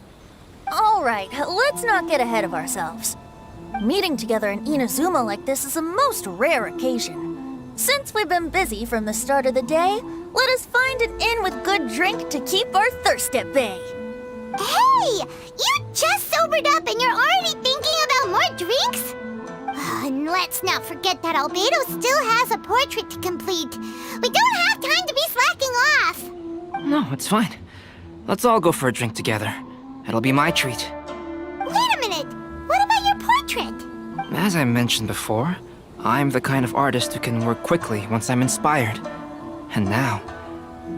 All right, let's not get ahead of ourselves. Meeting together in Inazuma like this is a most rare occasion. Since we've been busy from the start of the day, let us find an inn with good drink to keep our thirst at bay. Hey! You just sobered up and you're already thinking about more drinks? And let's not forget that Albedo still has a portrait to complete. We don't have time to be slacking off. No, it's fine. Let's all go for a drink together. It'll be my treat. Wait a minute. What about your portrait? As I mentioned before, I'm the kind of artist who can work quickly once I'm inspired. And now,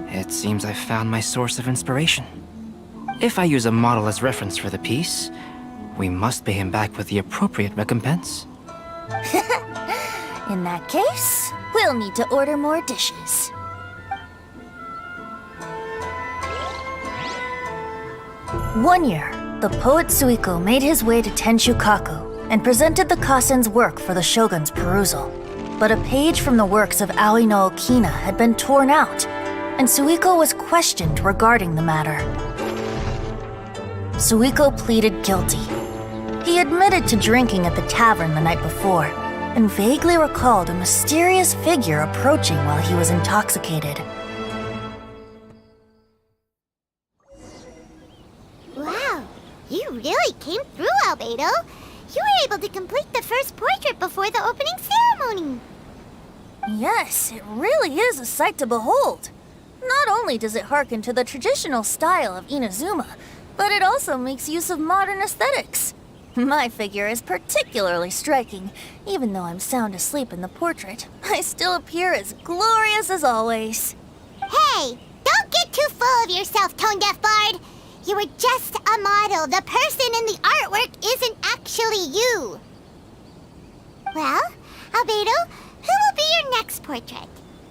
it seems I've found my source of inspiration. If I use a model as reference for the piece, we must pay him back with the appropriate recompense. In that case, we'll need to order more dishes. One year, the poet Suiko made his way to Tenshukaku and presented the Kasen's work for the shogun's perusal. But a page from the works of Aoi no Okina had been torn out, and Suiko was questioned regarding the matter. Suiko pleaded guilty. He admitted to drinking at the tavern the night before, and vaguely recalled a mysterious figure approaching while he was intoxicated. Wow, you really came through, Albedo. You were able to complete the first portrait before the opening ceremony. Yes, it really is a sight to behold. Not only does it harken to the traditional style of Inazuma, but it also makes use of modern aesthetics. My figure is particularly striking. Even though I'm sound asleep in the portrait, I still appear as glorious as always. Hey, don't get too full of yourself, Tone-Deaf Bard. You were just a model. The person in the artwork isn't actually you. Well, Albedo, who will be your next portrait?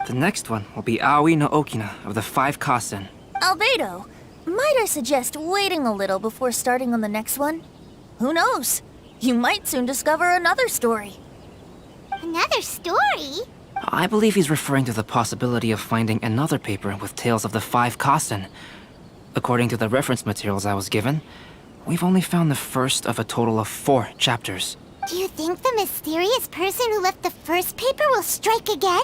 The next one will be Aoi no Okina of the 5 Kasen. Albedo, might I suggest waiting a little before starting on the next one? Who knows? You might soon discover another story. Another story? I believe he's referring to the possibility of finding another paper with tales of the 5 Kasen. According to the reference materials I was given, we've only found the first of a total of 4 chapters. Do you think the mysterious person who left the first paper will strike again?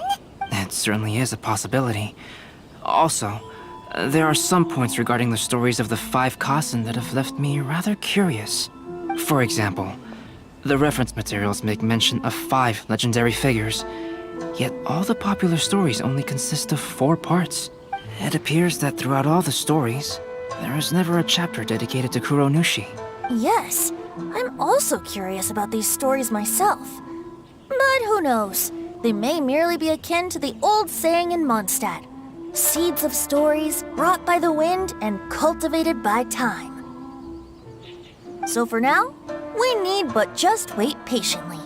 It certainly is a possibility. Also, there are some points regarding the stories of the 5 Kasen that have left me rather curious. For example, the reference materials make mention of 5 legendary figures, yet all the popular stories only consist of 4 parts. It appears that throughout all the stories, there is never a chapter dedicated to Kuronushi. Yes, I'm also curious about these stories myself. But who knows? They may merely be akin to the old saying in Mondstadt. Seeds of stories brought by the wind and cultivated by time. So for now, we need but just wait patiently.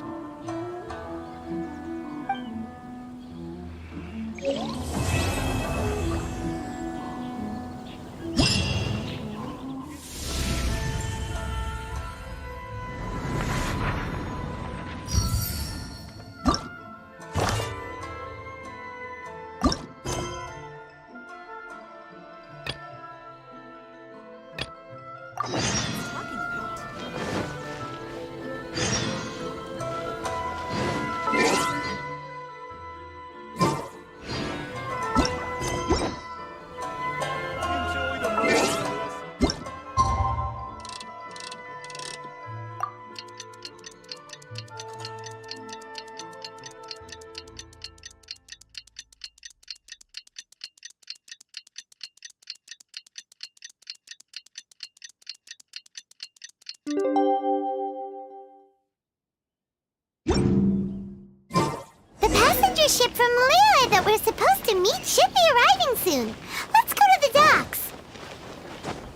The passenger ship from Liyue that we're supposed to meet should be arriving soon. Let's go to the docks.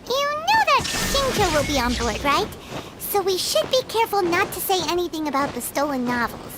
You know that Xingqiu will be on board, right? So we should be careful not to say anything about the stolen novels.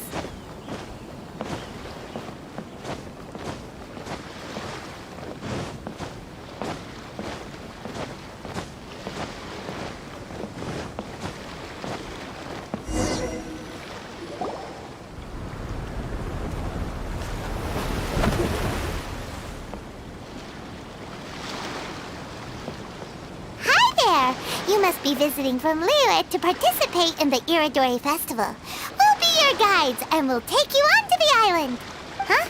You must be visiting from Liyue to participate in the Iridori Festival. We'll be your guides and we'll take you onto the island. Huh?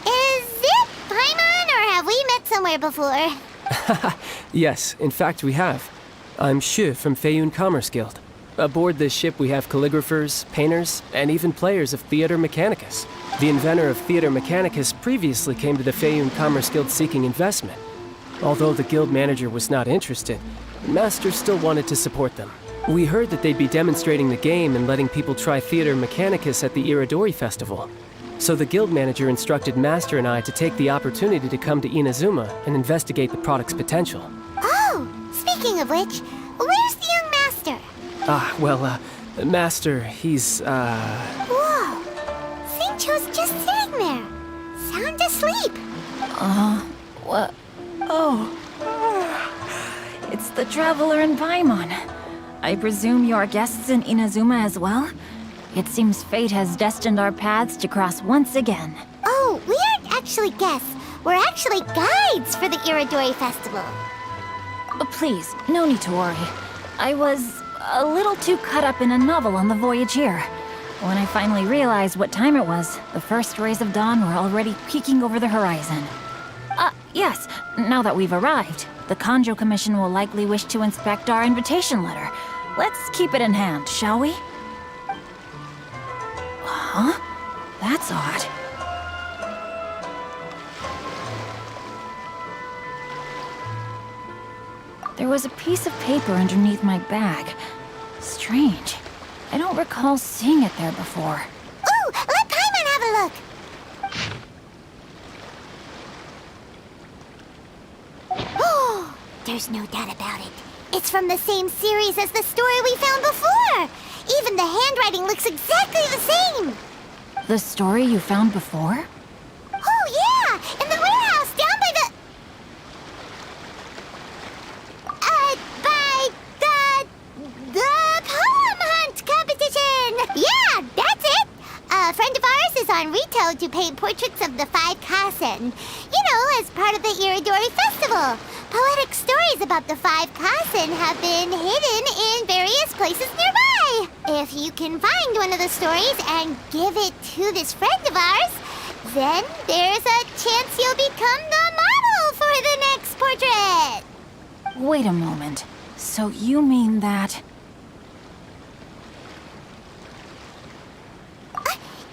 Is it Paimon or have we met somewhere before? Yes, in fact we have. I'm Xu from Feiyun Commerce Guild. Aboard this ship we have calligraphers, painters, and even players of Theater Mechanicus. The inventor of Theater Mechanicus previously came to the Feiyun Commerce Guild seeking investment. Although the guild manager was not interested, Master still wanted to support them. We heard that they'd be demonstrating the game and letting people try Theater Mechanicus at the Iridori Festival. So the guild manager instructed Master and I to take the opportunity to come to Inazuma and investigate the product's potential. Oh, speaking of which, where's the young master? Master, he's, Whoa! Xingqiu's just sitting there, sound asleep. What? Oh. It's the Traveler and Paimon. I presume you're guests in Inazuma as well? It seems fate has destined our paths to cross once again. Oh, we aren't actually guests. We're actually guides for the Iridori Festival. Please, no need to worry. I was a little too caught up in a novel on the voyage here. When I finally realized what time it was, the first rays of dawn were already peeking over the horizon. Yes, now that we've arrived, the Kanjo Commission will likely wish to inspect our invitation letter. Let's keep it in hand, shall we? Huh? That's odd. There was a piece of paper underneath my bag. Strange. I don't recall seeing it there before. Ooh, let Paimon have a look! Oh, there's no doubt about it. It's from the same series as the story we found before! Even the handwriting looks exactly the same! The story you found before? Oh, yeah! In the warehouse down by the... the poem hunt competition! Yeah, that's it! A friend of ours is on Rito to paint portraits of the 5 Kasen. You know, as part of the Iridori Festival. Poetic stories about the 5 Kasen have been hidden in various places nearby. If you can find one of the stories and give it to this friend of ours, then there's a chance you'll become the model for the next portrait. Wait a moment. So you mean that...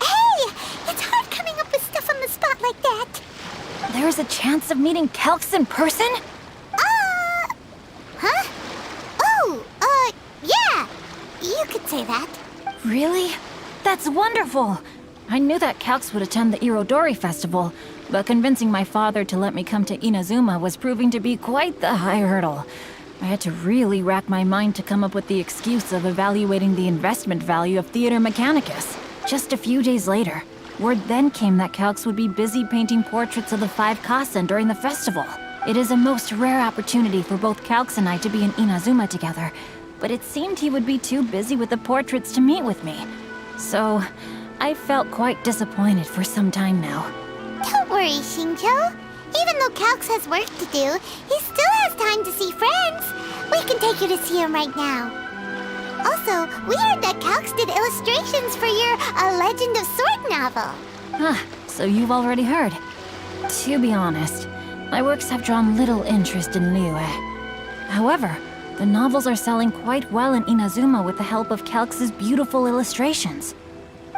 Hey! It's hard coming up with stuff on the spot like that. There's a chance of meeting Calx in person? Huh? Oh, yeah! You could say that. Really? That's wonderful! I knew that Calx would attend the Irodori Festival, but convincing my father to let me come to Inazuma was proving to be quite the high hurdle. I had to really rack my mind to come up with the excuse of evaluating the investment value of Theater Mechanicus. Just a few days later, word then came that Calx would be busy painting portraits of the 5 Kasen during the festival. It is a most rare opportunity for both Calx and I to be in Inazuma together, but it seemed he would be too busy with the portraits to meet with me. So, I felt quite disappointed for some time now. Don't worry, Xingqiu. Even though Calx has work to do, he still has time to see friends. We can take you to see him right now. Also, we heard that Calx did illustrations for your A Legend of Sword novel. Ah, so you've already heard. To be honest, my works have drawn little interest in Liyue. However, the novels are selling quite well in Inazuma with the help of Calx's beautiful illustrations.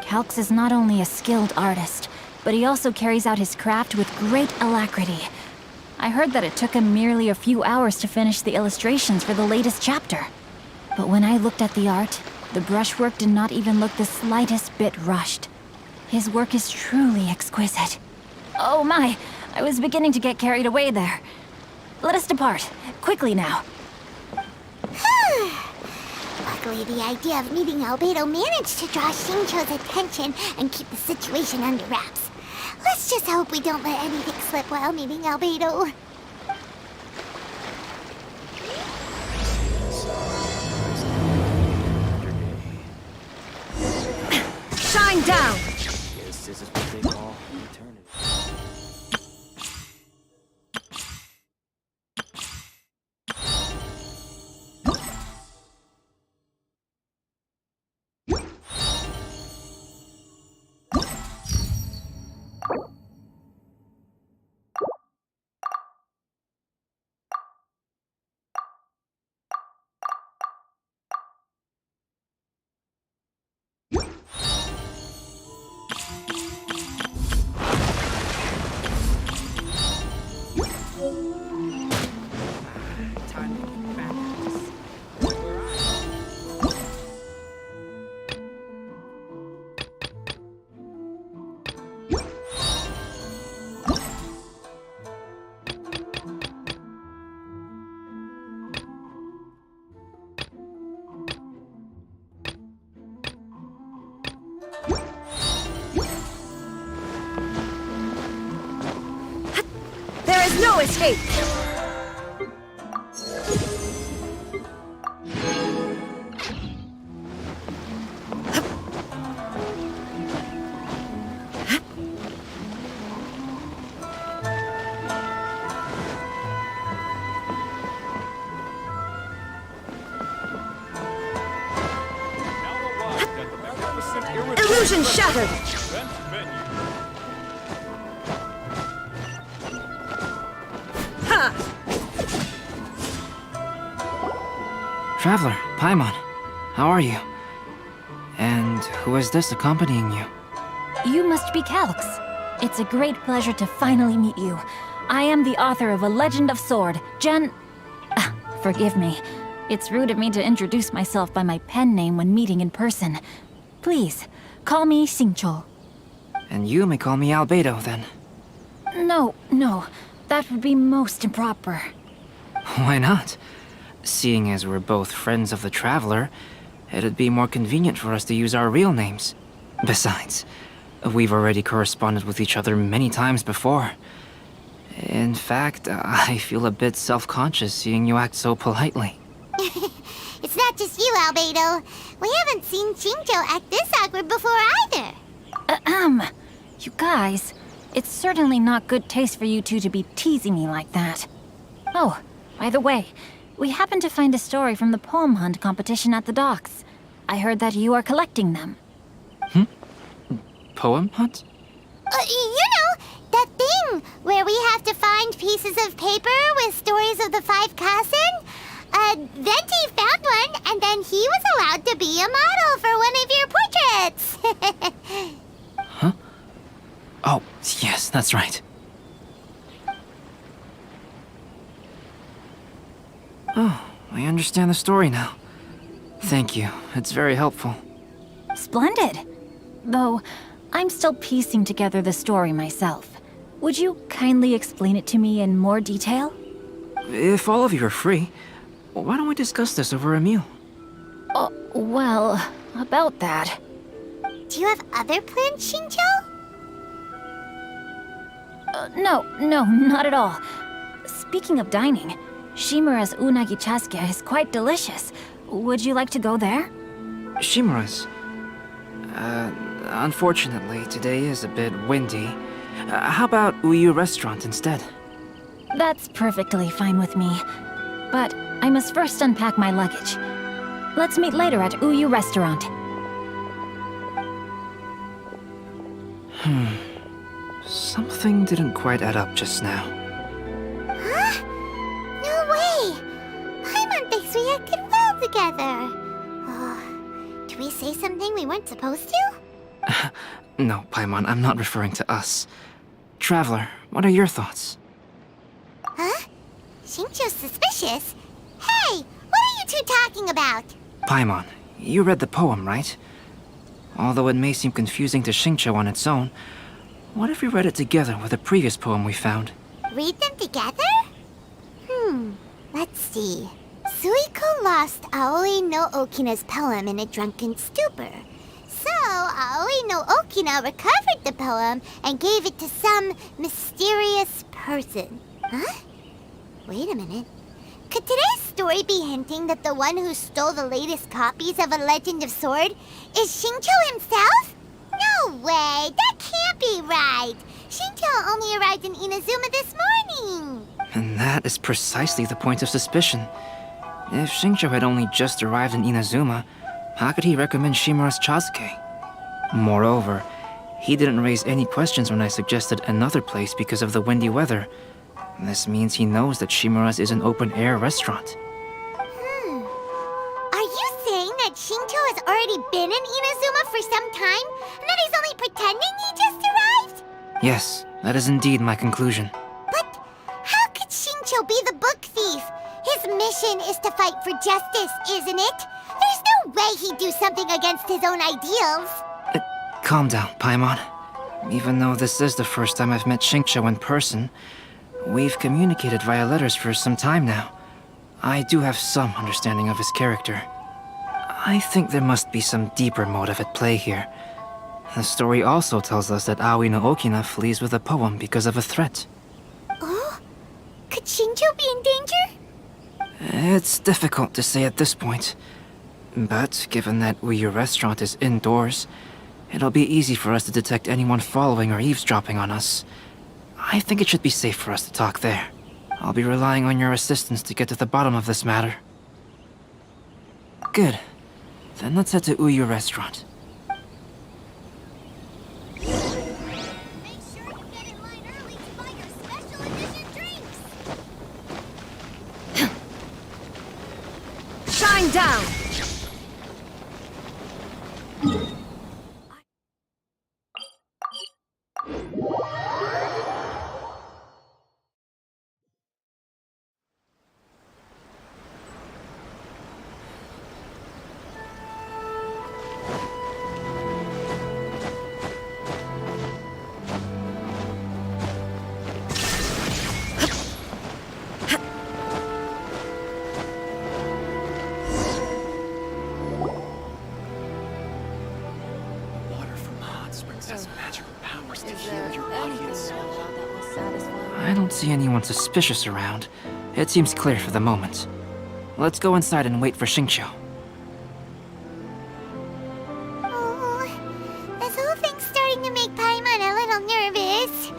Calx is not only a skilled artist, but he also carries out his craft with great alacrity. I heard that it took him merely a few hours to finish the illustrations for the latest chapter. But when I looked at the art, the brushwork did not even look the slightest bit rushed. His work is truly exquisite. Oh my, I was beginning to get carried away there. Let us depart, quickly now. Luckily, the idea of meeting Albedo managed to draw Xingqiu's attention and keep the situation under wraps. Let's just hope we don't let anything slip while meeting Albedo. Shine down! Yes, this is what they call eternity. There is no escape! Illusion shattered! Ha! Traveler, Paimon, how are you? And who is this accompanying you? You must be Calx. It's a great pleasure to finally meet you. I am the author of A Legend of Sword, forgive me. It's rude of me to introduce myself by my pen name when meeting in person. Please, call me Xingqiu. And you may call me Albedo, then. No, that would be most improper. Why not? Seeing as we're both friends of the Traveler, it'd be more convenient for us to use our real names. Besides, We've already corresponded with each other many times before. In fact, I feel a bit self-conscious seeing you act so politely. It's not just you, Albedo. We haven't seen Xingqiu act this awkward before either. You guys, it's certainly not good taste for you two to be teasing me like that. Oh, by the way, we happened to find a story from the poem hunt competition at the docks. I heard that you are collecting them. Poem hunt? You know, that thing where we have to find pieces of paper with stories of the 5 Kasen? Venti found one, and then he was allowed to be a model for one of your portraits. Huh? Oh, yes, that's right. Oh, I understand the story now. Thank you. It's very helpful. Splendid. Though, I'm still piecing together the story myself. Would you kindly explain it to me in more detail? If all of you are free, why don't we discuss this over a meal? Well, about that. Do you have other plans, Xingqiu? No, not at all. Speaking of dining, Shimura's unagi chasuke is quite delicious. Would you like to go there? Shimura's? Unfortunately, today is a bit windy. How about Uyu Restaurant instead? That's perfectly fine with me. But I must first unpack my luggage. Let's meet later at Uyu Restaurant. Something didn't quite add up just now. Huh? No way! Paimon thinks we acted well together. Did we say something we weren't supposed to? No, Paimon, I'm not referring to us. Traveler, what are your thoughts? Huh? Xingqiu's suspicious? Hey, what are you two talking about? Paimon, you read the poem, right? Although it may seem confusing to Xingqiu on its own, what if we read it together with a previous poem we found? Read them together? Let's see. Suiko lost Aoi no Okina's poem in a drunken stupor. So, Aoi no Okina recovered the poem and gave it to some mysterious person. Huh? Wait a minute. Could today's story be hinting that the one who stole the latest copies of A Legend of Sword is Xingqiu himself? No way! That can't be right! Xingqiu only arrived in Inazuma this morning! And that is precisely the point of suspicion. If Xingqiu had only just arrived in Inazuma, how could he recommend Shimura's chasuke? Moreover, he didn't raise any questions when I suggested another place because of the windy weather. This means he knows that Shimura's is an open-air restaurant. Are you saying that Xingqiu has already been in Inazuma for some time, and that he's only pretending he just arrived? Yes, that is indeed my conclusion. But how could Xingqiu be the book thief? His mission is to fight for justice, isn't it? There's no way he'd do something against his own ideals. Calm down, Paimon. Even though this is the first time I've met Xingqiu in person, we've communicated via letters for some time now. I do have some understanding of his character. I think there must be some deeper motive at play here. The story also tells us that Aoi no Okina flees with a poem because of a threat. Oh? Could Xingqiu be in danger? It's difficult to say at this point. But given that Uyu Restaurant is indoors, it'll be easy for us to detect anyone following or eavesdropping on us. I think it should be safe for us to talk there. I'll be relying on your assistance to get to the bottom of this matter. Good. Then let's head to Uyu Restaurant. Shine down! don't see anyone suspicious around. It seems clear for the moment. Let's go inside and wait for Xingqiu. Oh, this whole thing's starting to make Paimon a little nervous.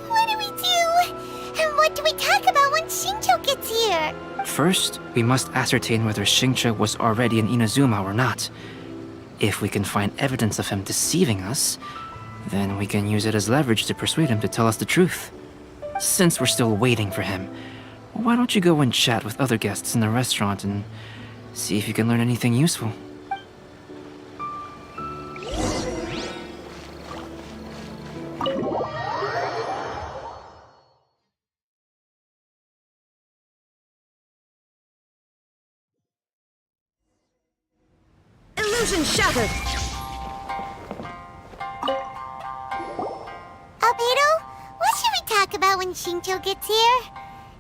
What do we do? And what do we talk about when Xingqiu gets here? First, we must ascertain whether Xingqiu was already in Inazuma or not. If we can find evidence of him deceiving us, then we can use it as leverage to persuade him to tell us the truth. Since we're still waiting for him, why don't you go and chat with other guests in the restaurant and see if you can learn anything useful? Illusion shattered! Albedo, what should we talk about when Xingqiu gets here?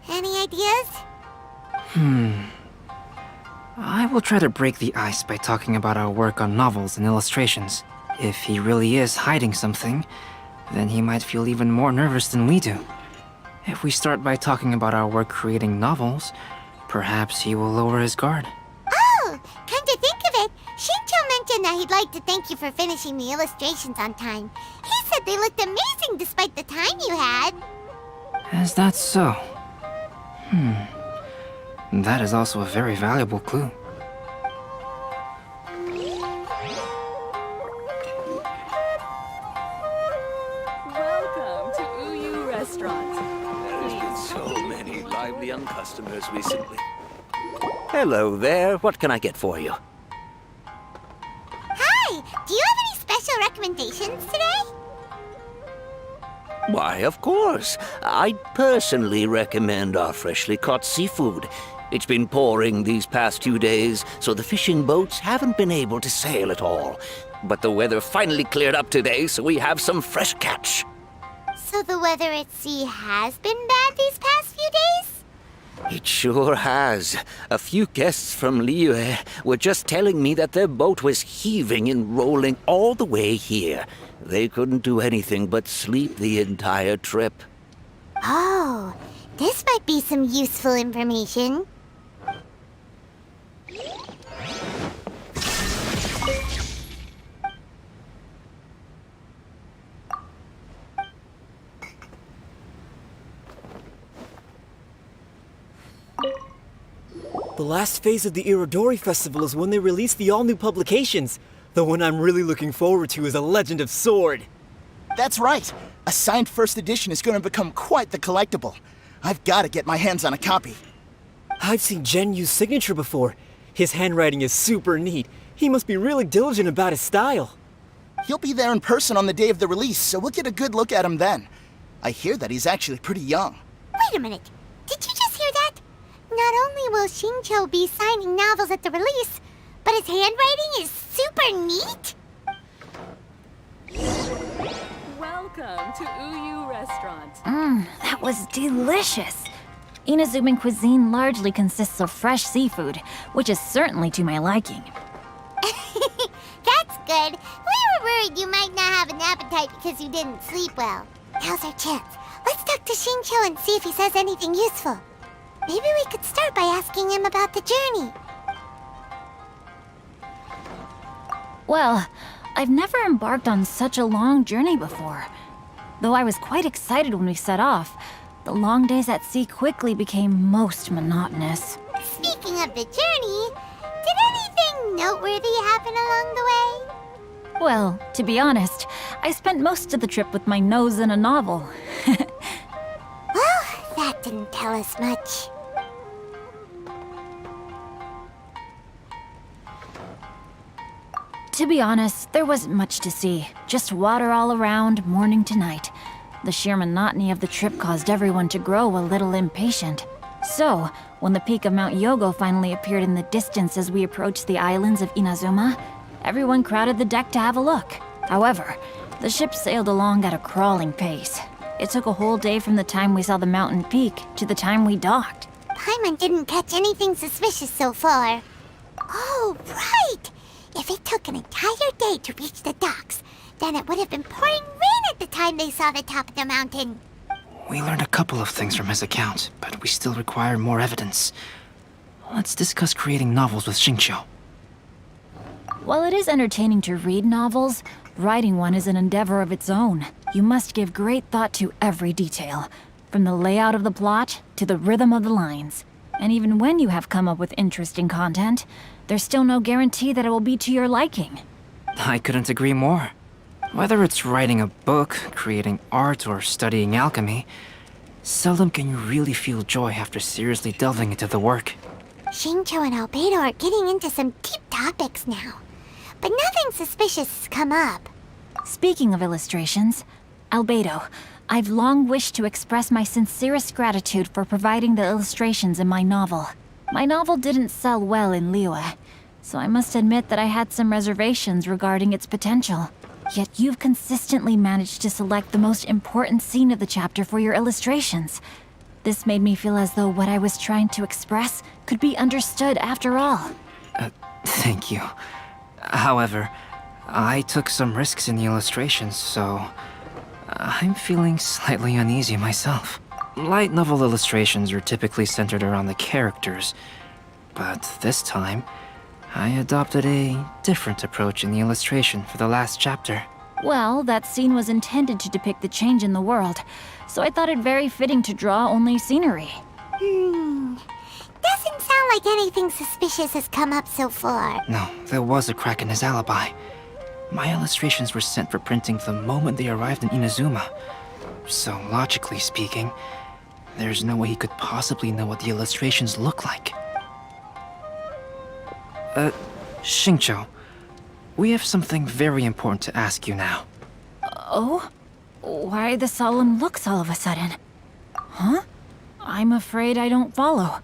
Any ideas? I will try to break the ice by talking about our work on novels and illustrations. If he really is hiding something, then he might feel even more nervous than we do. If we start by talking about our work creating novels, perhaps he will lower his guard. Oh, come to think of it, Xingqiu mentioned that he'd like to thank you for finishing the illustrations on time. He said they looked amazing despite the time you had. Is that so? That is also a very valuable clue. Welcome to Uyu Restaurant. There's been so many lively young customers recently. Hello there. What can I get for you? Hi, do you have any special recommendations today? Why, of course. I'd personally recommend our freshly caught seafood. It's been pouring these past few days, so the fishing boats haven't been able to sail at all. But the weather finally cleared up today, so we have some fresh catch. So the weather at sea has been bad these past few days? It sure has. A few guests from Liyue were just telling me that their boat was heaving and rolling all the way here. They couldn't do anything but sleep the entire trip. Oh, this might be some useful information. The last phase of the Irodori Festival is when they release the all-new publications. The one I'm really looking forward to is A Legend of Sword. That's right. A signed first edition is going to become quite the collectible. I've got to get my hands on a copy. I've seen Genyu's signature before. His handwriting is super neat. He must be really diligent about his style. He'll be there in person on the day of the release, so we'll get a good look at him then. I hear that he's actually pretty young. Wait a minute. Did you just hear that? Not only will Xingqiu be signing novels at the release, but his handwriting is super neat? Welcome to Uyu Restaurant. That was delicious. Inazuman cuisine largely consists of fresh seafood, which is certainly to my liking. That's good. We were worried you might not have an appetite because you didn't sleep well. Now's our chance. Let's talk to Xingqiu and see if he says anything useful. Maybe we could start by asking him about the journey. Well, I've never embarked on such a long journey before. Though I was quite excited when we set off, the long days at sea quickly became most monotonous. Speaking of the journey, did anything noteworthy happen along the way? Well, to be honest, I spent most of the trip with my nose in a novel. Well, that didn't tell us much. To be honest, there wasn't much to see. Just water all around, morning to night. The sheer monotony of the trip caused everyone to grow a little impatient. So, when the peak of Mount Yogo finally appeared in the distance as we approached the islands of Inazuma, everyone crowded the deck to have a look. However, the ship sailed along at a crawling pace. It took a whole day from the time we saw the mountain peak to the time we docked. Paimon didn't catch anything suspicious so far. Oh, right! If it took an entire day to reach the docks, then it would have been pouring rain at the time they saw the top of the mountain. We learned a couple of things from his account, but we still require more evidence. Let's discuss creating novels with Xingqiu. While it is entertaining to read novels, writing one is an endeavor of its own. You must give great thought to every detail, from the layout of the plot to the rhythm of the lines. And even when you have come up with interesting content, there's still no guarantee that it will be to your liking. I couldn't agree more. Whether it's writing a book, creating art, or studying alchemy, seldom can you really feel joy after seriously delving into the work. Xingqiu and Albedo are getting into some deep topics now, but nothing suspicious has come up. Speaking of illustrations, Albedo, I've long wished to express my sincerest gratitude for providing the illustrations in my novel. My novel didn't sell well in Liyue, so I must admit that I had some reservations regarding its potential. Yet you've consistently managed to select the most important scene of the chapter for your illustrations. This made me feel as though what I was trying to express could be understood after all. Thank you. However, I took some risks in the illustrations, so I'm feeling slightly uneasy myself. Light novel illustrations are typically centered around the characters, but this time, I adopted a different approach in the illustration for the last chapter. Well, that scene was intended to depict the change in the world, so I thought it very fitting to draw only scenery. Doesn't sound like anything suspicious has come up so far. No, there was a crack in his alibi. My illustrations were sent for printing the moment they arrived in Inazuma. So, logically speaking, there's no way he could possibly know what the illustrations look like. Xingqiu, we have something very important to ask you now. Oh? Why the solemn looks all of a sudden? Huh? I'm afraid I don't follow.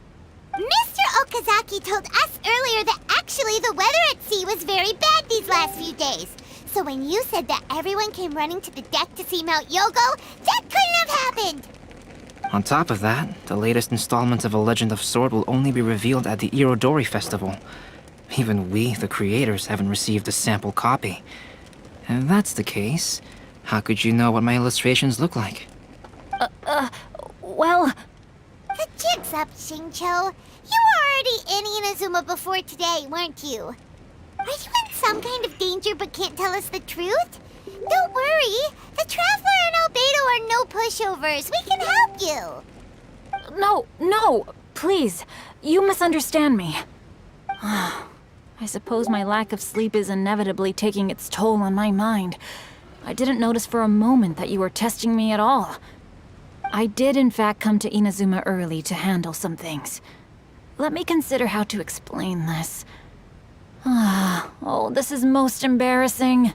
Mr. Okazaki told us earlier that actually the weather at sea was very bad these last few days. So when you said that everyone came running to the deck to see Mount Yogo, that couldn't have happened! On top of that, the latest installment of A Legend of Sword will only be revealed at the Irodori Festival. Even we, the creators, haven't received a sample copy. If that's the case, how could you know what my illustrations look like? Well... The jig's up, Xingqiu. You were already in Inazuma before today, weren't you? Are you in some kind of danger but can't tell us the truth? Don't worry. The Traveler and Albedo are no pushovers. We can help you. No, please. You misunderstand me. I suppose my lack of sleep is inevitably taking its toll on my mind. I didn't notice for a moment that you were testing me at all. I did in fact come to Inazuma early to handle some things. Let me consider how to explain this. Oh, this is most embarrassing.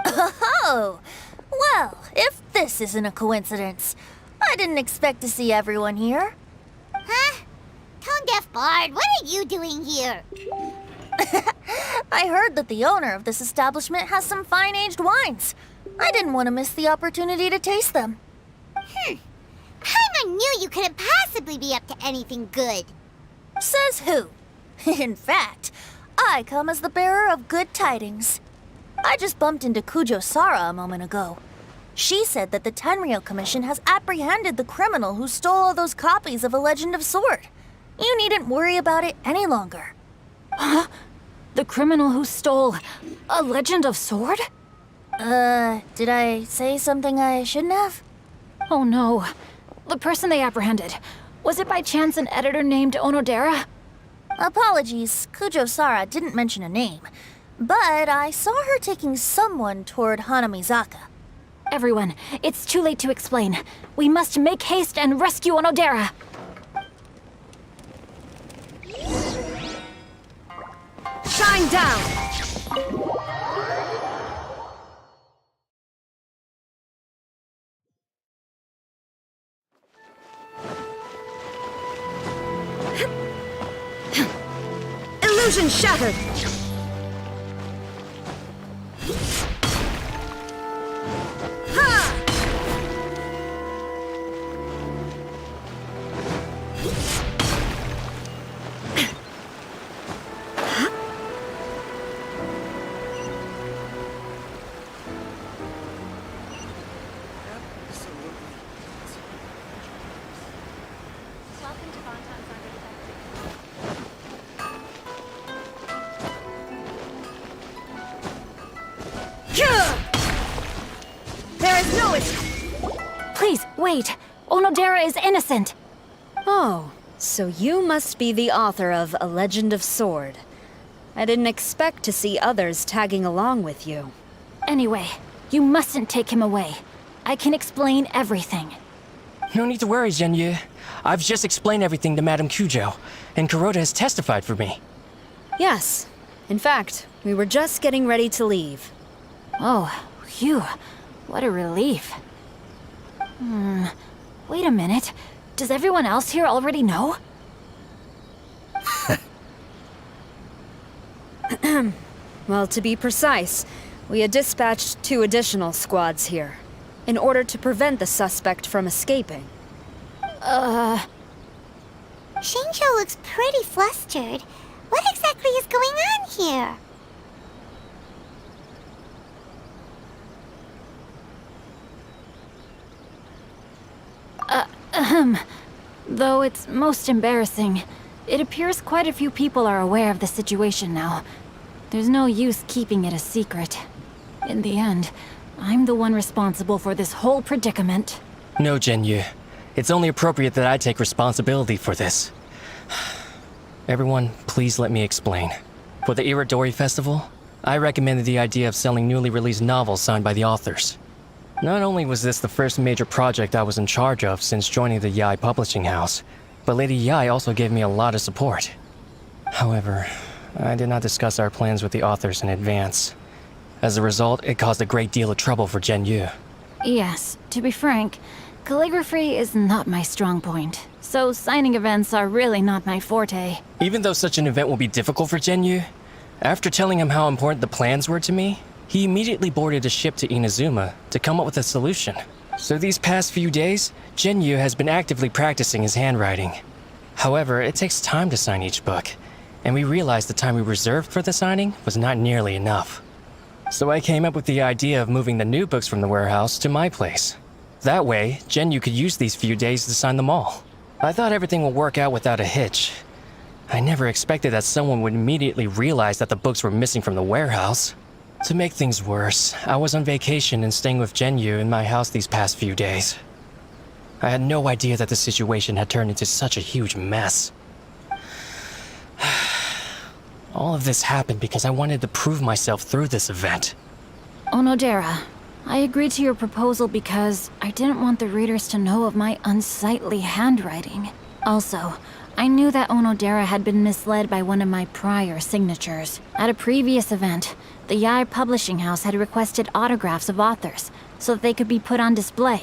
Oh, well, if this isn't a coincidence, I didn't expect to see everyone here. Huh? Tone-deaf bard, what are you doing here? I heard that the owner of this establishment has some fine-aged wines. I didn't want to miss the opportunity to taste them. Paimon knew you couldn't possibly be up to anything good. Says who? In fact, I come as the bearer of good tidings. I just bumped into Kujo Sara a moment ago. She said that the Tenryou Commission has apprehended the criminal who stole all those copies of A Legend of Sword. You needn't worry about it any longer. Huh? The criminal who stole A Legend of Sword? Did I say something I shouldn't have? Oh no. The person they apprehended. Was it by chance an editor named Onodera? Apologies, Kujo Sara didn't mention a name. But I saw her taking someone toward Hanamizaka. Everyone, it's too late to explain. We must make haste and rescue Onodera. Shine down! Illusion shattered! Wait, Onodera is innocent! Oh, so you must be the author of A Legend of Sword. I didn't expect to see others tagging along with you. Anyway, you mustn't take him away. I can explain everything. No need to worry, Xingqiu. I've just explained everything to Madame Kujou, and Kuroda has testified for me. Yes. In fact, we were just getting ready to leave. Oh, phew. What a relief. Wait a minute. Does everyone else here already know? Well, to be precise, we had dispatched 2 additional squads here, in order to prevent the suspect from escaping. Xingqiu looks pretty flustered. What exactly is going on here? Though it's most embarrassing, it appears quite a few people are aware of the situation now. There's no use keeping it a secret. In the end, I'm the one responsible for this whole predicament. No, Xingqiu. It's only appropriate that I take responsibility for this. Everyone, please let me explain. For the Iridori Festival, I recommended the idea of selling newly released novels signed by the authors. Not only was this the first major project I was in charge of since joining the Yae publishing house, but Lady Yae also gave me a lot of support. However, I did not discuss our plans with the authors in advance. As a result, it caused a great deal of trouble for Xingqiu. Yes, to be frank, calligraphy is not my strong point, so signing events are really not my forte. Even though such an event will be difficult for Xingqiu, after telling him how important the plans were to me, he immediately boarded a ship to Inazuma to come up with a solution. So these past few days, Xingqiu has been actively practicing his handwriting. However, it takes time to sign each book, and we realized the time we reserved for the signing was not nearly enough. So I came up with the idea of moving the new books from the warehouse to my place. That way, Xingqiu could use these few days to sign them all. I thought everything would work out without a hitch. I never expected that someone would immediately realize that the books were missing from the warehouse. To make things worse, I was on vacation and staying with Xingqiu in my house these past few days. I had no idea that the situation had turned into such a huge mess. All of this happened because I wanted to prove myself through this event. Onodera, I agreed to your proposal because I didn't want the readers to know of my unsightly handwriting. Also, I knew that Onodera had been misled by one of my prior signatures. At a previous event, the Yae publishing house had requested autographs of authors so that they could be put on display.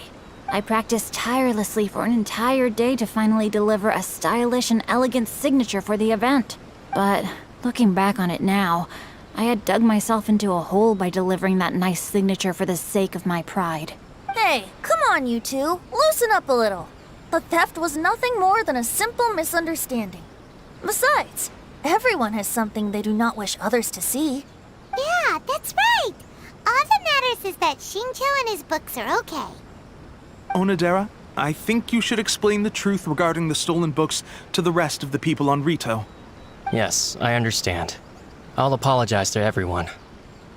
I practiced tirelessly for an entire day to finally deliver a stylish and elegant signature for the event. But looking back on it now, I had dug myself into a hole by delivering that nice signature for the sake of my pride. Hey, come on, you two. Loosen up a little. The theft was nothing more than a simple misunderstanding. Besides, everyone has something they do not wish others to see. Yeah, that's right. All that matters is that Xingqiu and his books are okay. Onodera, I think you should explain the truth regarding the stolen books to the rest of the people on Rito. Yes, I understand. I'll apologize to everyone.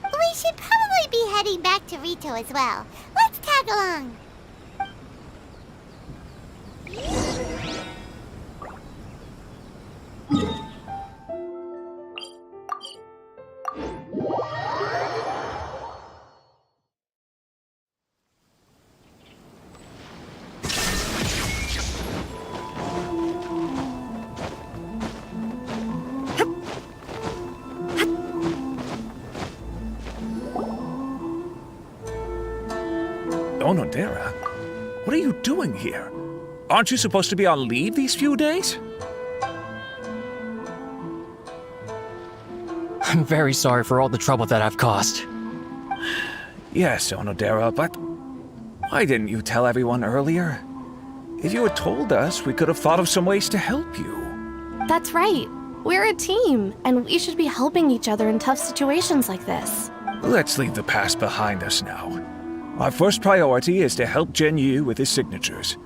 We should probably be heading back to Rito as well. Let's tag along. Onodera, what are you doing here? Aren't you supposed to be on leave these few days? I'm very sorry for all the trouble that I've caused. Yes, Onodera, but why didn't you tell everyone earlier? If you had told us, we could have thought of some ways to help you. That's right. We're a team, and we should be helping each other in tough situations like this. Let's leave the past behind us now. Our first priority is to help Xingqiu with his signatures.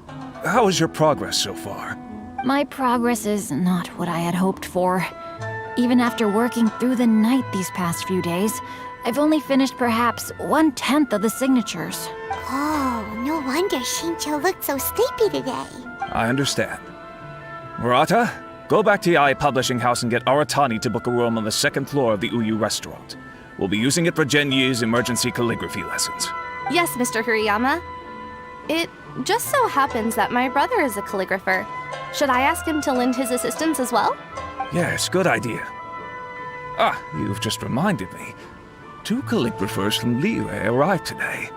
How is your progress so far? My progress is not what I had hoped for. Even after working through the night these past few days, I've only finished perhaps 1/10 of the signatures. Oh, no wonder Xingqiu looked so sleepy today. I understand. Murata, go back to Yae Publishing House and get Aratani to book a room on the second floor of the Uyu restaurant. We'll be using it for Genyi's emergency calligraphy lessons. Yes, Mr. Hirayama. It just so happens that my brother is a calligrapher. Should I ask him to lend his assistance as well? Yes, good idea. Ah, you've just reminded me. 2 calligraphers from Liyue arrived today.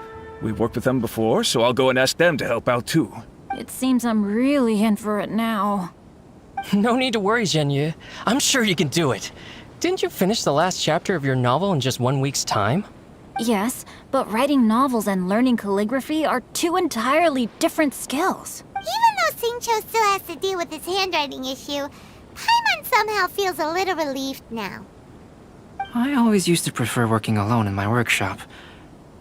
We've worked with them before, so I'll go and ask them to help out too. It seems I'm really in for it now. No need to worry, Xingqiu. I'm sure you can do it. Didn't you finish the last chapter of your novel in just 1 week's time? Yes, but writing novels and learning calligraphy are 2 entirely different skills. Even though Xingqiu still has to deal with his handwriting issue, Paimon somehow feels a little relieved now. I always used to prefer working alone in my workshop,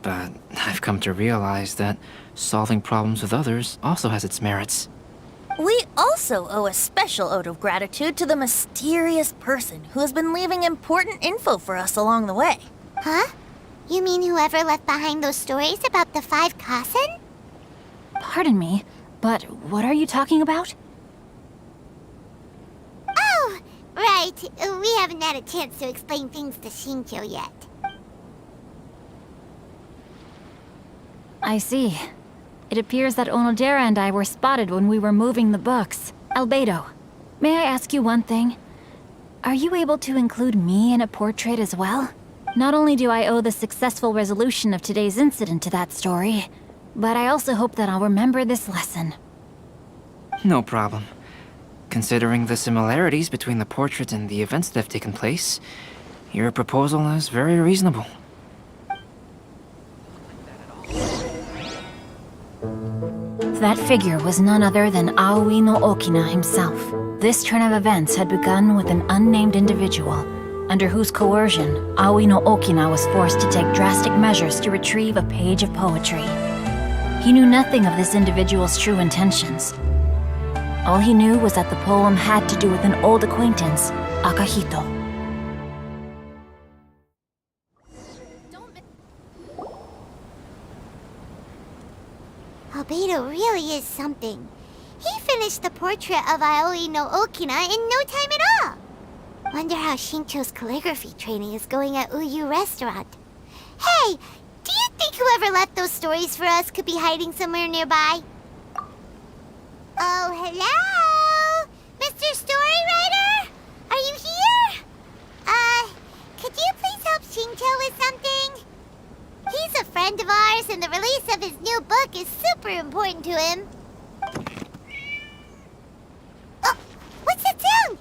but I've come to realize that solving problems with others also has its merits. We also owe a special ode of gratitude to the mysterious person who has been leaving important info for us along the way. Huh? You mean whoever left behind those stories about the 5 Kasen? Pardon me, but what are you talking about? Oh, right. We haven't had a chance to explain things to Xingqiu yet. I see. It appears that Onodera and I were spotted when we were moving the books. Albedo, may I ask you one thing? Are you able to include me in a portrait as well? Not only do I owe the successful resolution of today's incident to that story, but I also hope that I'll remember this lesson. No problem. Considering the similarities between the portrait and the events that have taken place, your proposal is very reasonable. That figure was none other than Aoi no Okina himself. This turn of events had begun with an unnamed individual, under whose coercion, Aoi no Okina was forced to take drastic measures to retrieve a page of poetry. He knew nothing of this individual's true intentions. All he knew was that the poem had to do with an old acquaintance, Akahito. Albedo really is something. He finished the portrait of Aoi no Okina in no time at all. Wonder how Xingqiu's calligraphy training is going at Uyu Restaurant. Hey, do you think whoever left those stories for us could be hiding somewhere nearby? Oh, hello? Mr. Storywriter? Are you here? Could you please help Xingqiu with something? He's a friend of ours, and the release of his new book is super important to him. Oh, what's that sound?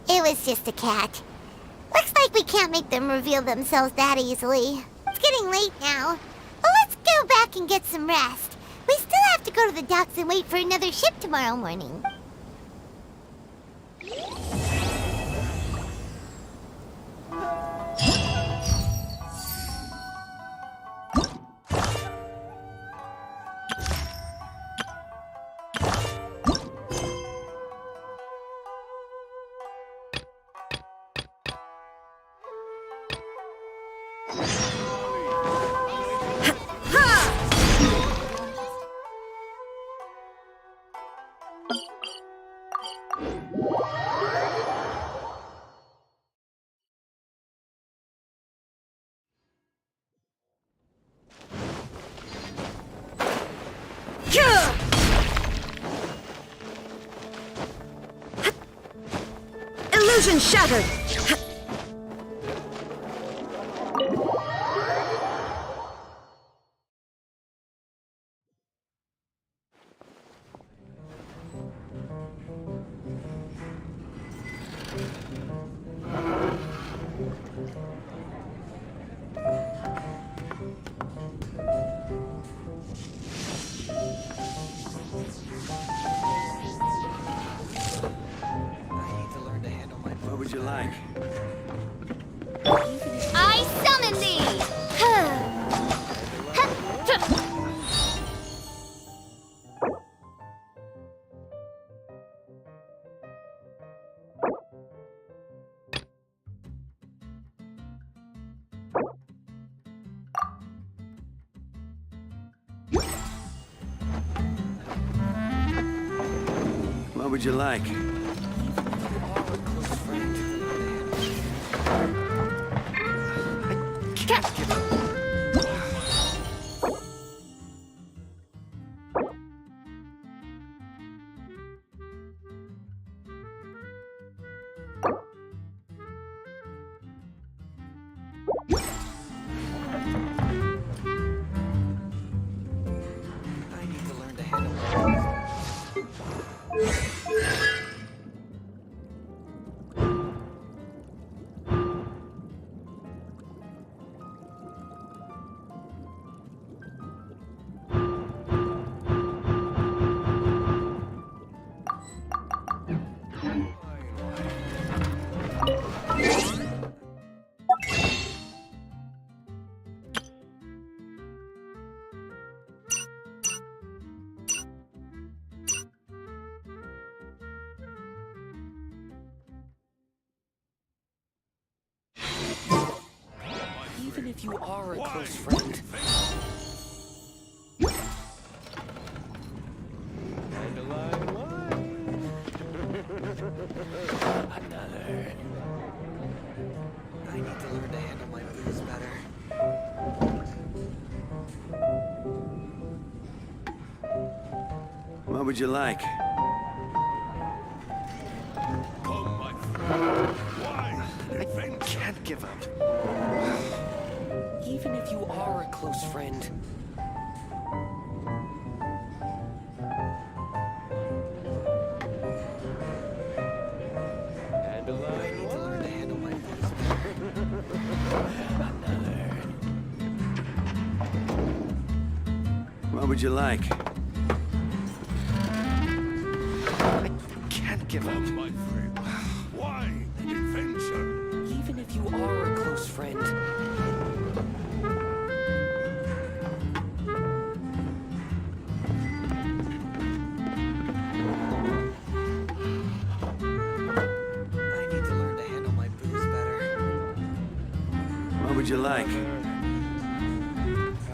It was just a cat. Looks like we can't make them reveal themselves that easily. It's getting late now. But let's go back and get some rest. We still have to go to the docks and wait for another ship tomorrow morning. Illusion shattered! What would you like? I summon thee! What would you like? Even if you are a close friend. Another. I need to learn to handle my booze better. What would you like? I can't give up. Even if you are a close friend. I need to learn to handle my booze better. What would you like? I can't give up. My friend. Why an adventure? Even if you are a close friend. I need to learn to handle my booze better. What would you like?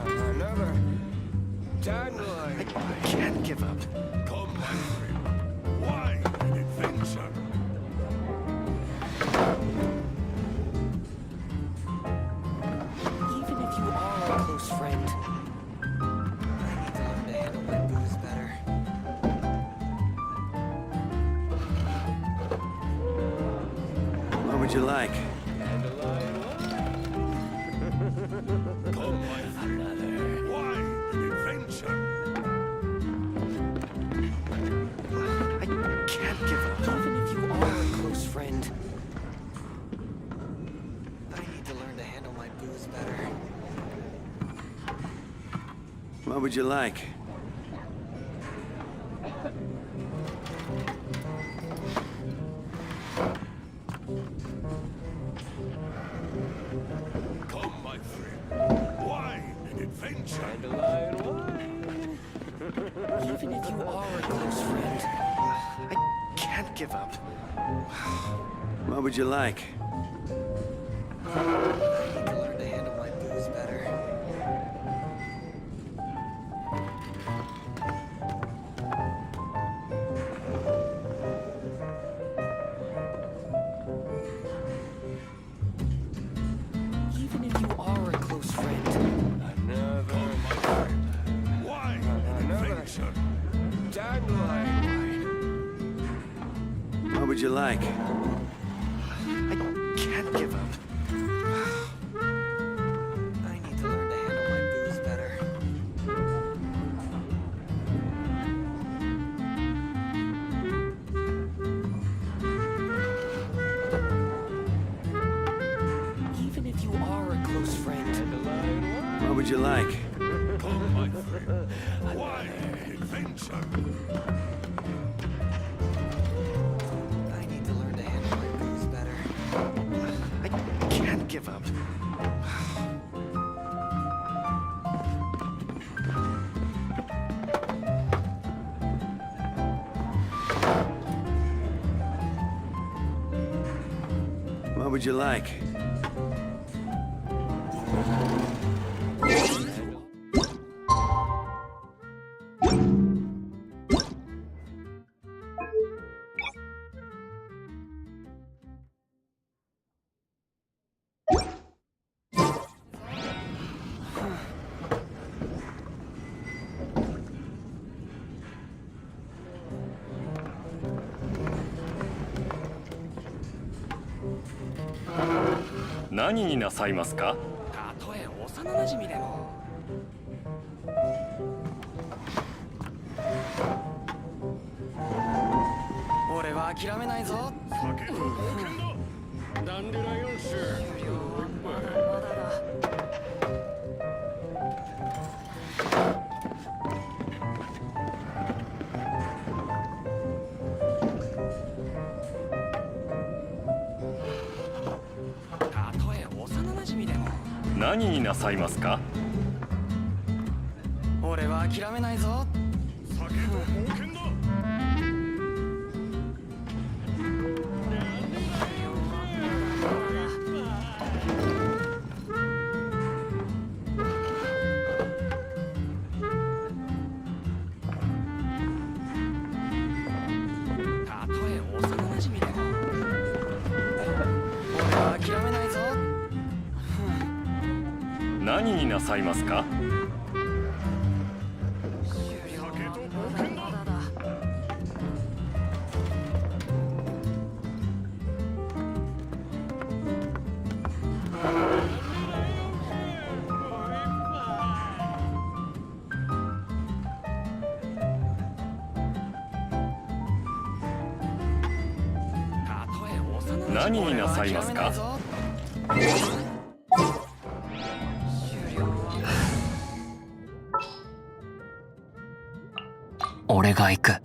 Another. Dandelion. I can't give up. Come, my friend. Why an adventure? Even if you are a close friend. I need to learn to handle my booze better. What would you like? Come, my friend. Why an adventure? I can't give up. Even if you are a close friend. I need to learn to handle my booze better. What would you like? Come, my friend. Why an adventure? Even if you are a close friend. I can't give up. What would you like? I need to learn to handle my booze better. Even if you are a close friend. Why an adventure? Dandelion. What would you like? I can't give up. I need to learn to handle my booze better. Even if you are a close friend. What would you like? Come, my friend. Why an adventure? I need to learn to handle my booze better. I can't give up. What would you like? 何になさいますか？たとえ幼馴染でも。俺は諦めないぞ。酒と冒険だ。ダンデライオンシュ。何になさいますか？俺は諦めないぞ。酒と冒険だ。たとえ幼馴染でも。俺は諦めないぞ。何になさいますか？何になさいますか？俺が行く。く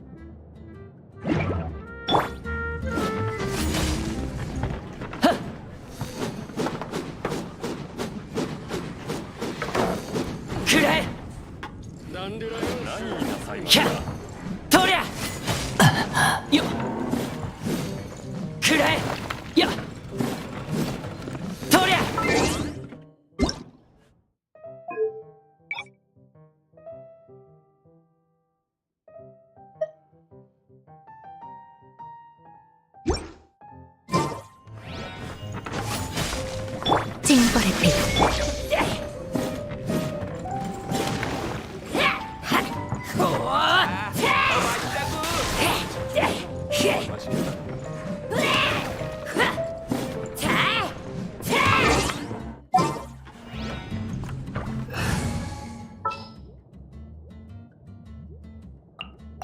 れ。ダンデライオンシュ。何になさいますか？とりゃ。よっ。くれ。よっ。とりゃ。チンパレピ。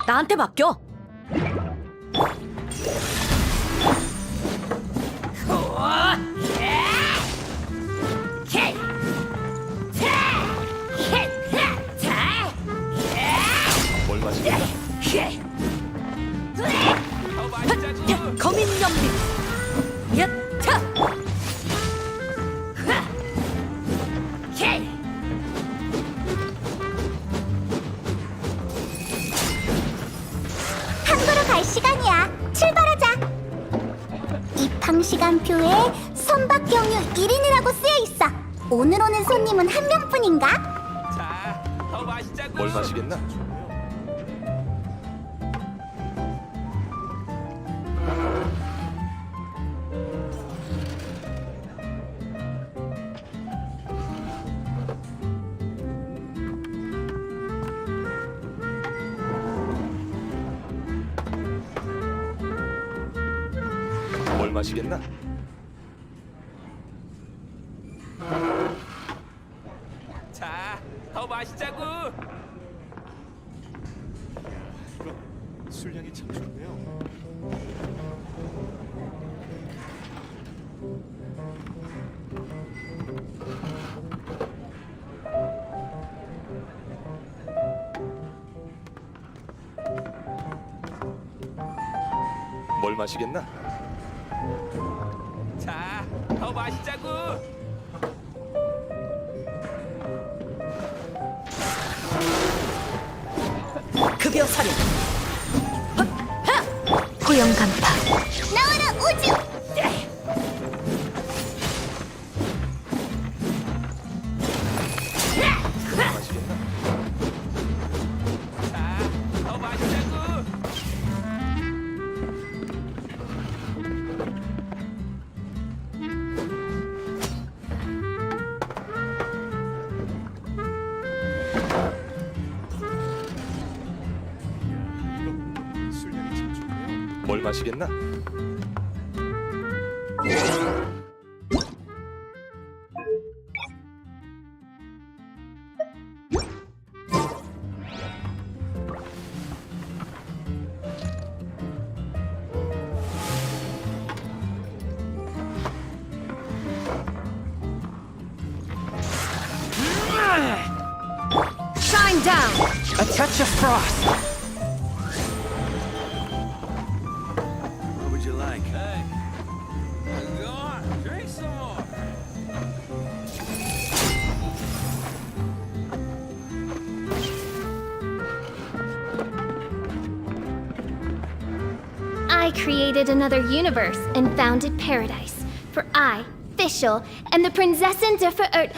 나한테 맡겨. 뭘 마시겠나? 거민 연비. 야차. 항구로 갈 시간이야. 출발하자. 입항 시간표에 선박 경유 1인이라고 쓰여 있어. 오늘 오는 손님은 한 명뿐인가? 자, 더 마시자고. 뭘 마시겠나? 뭘 마시겠나? 자, 더 마시자고. 이거 술량이 참 좋네요. 뭘 마시겠나? 자, 더 마시자고. 급여 사료. 고용 간파. 나와라 우주. 더 마시자고. 술량이 참 좋네요. 뭘 마시겠나? A touch of frost. What would you like? Hey. Go on, drink some more. I created another universe and founded paradise. For I, Fischl, am the Prinzessin der Verirrt.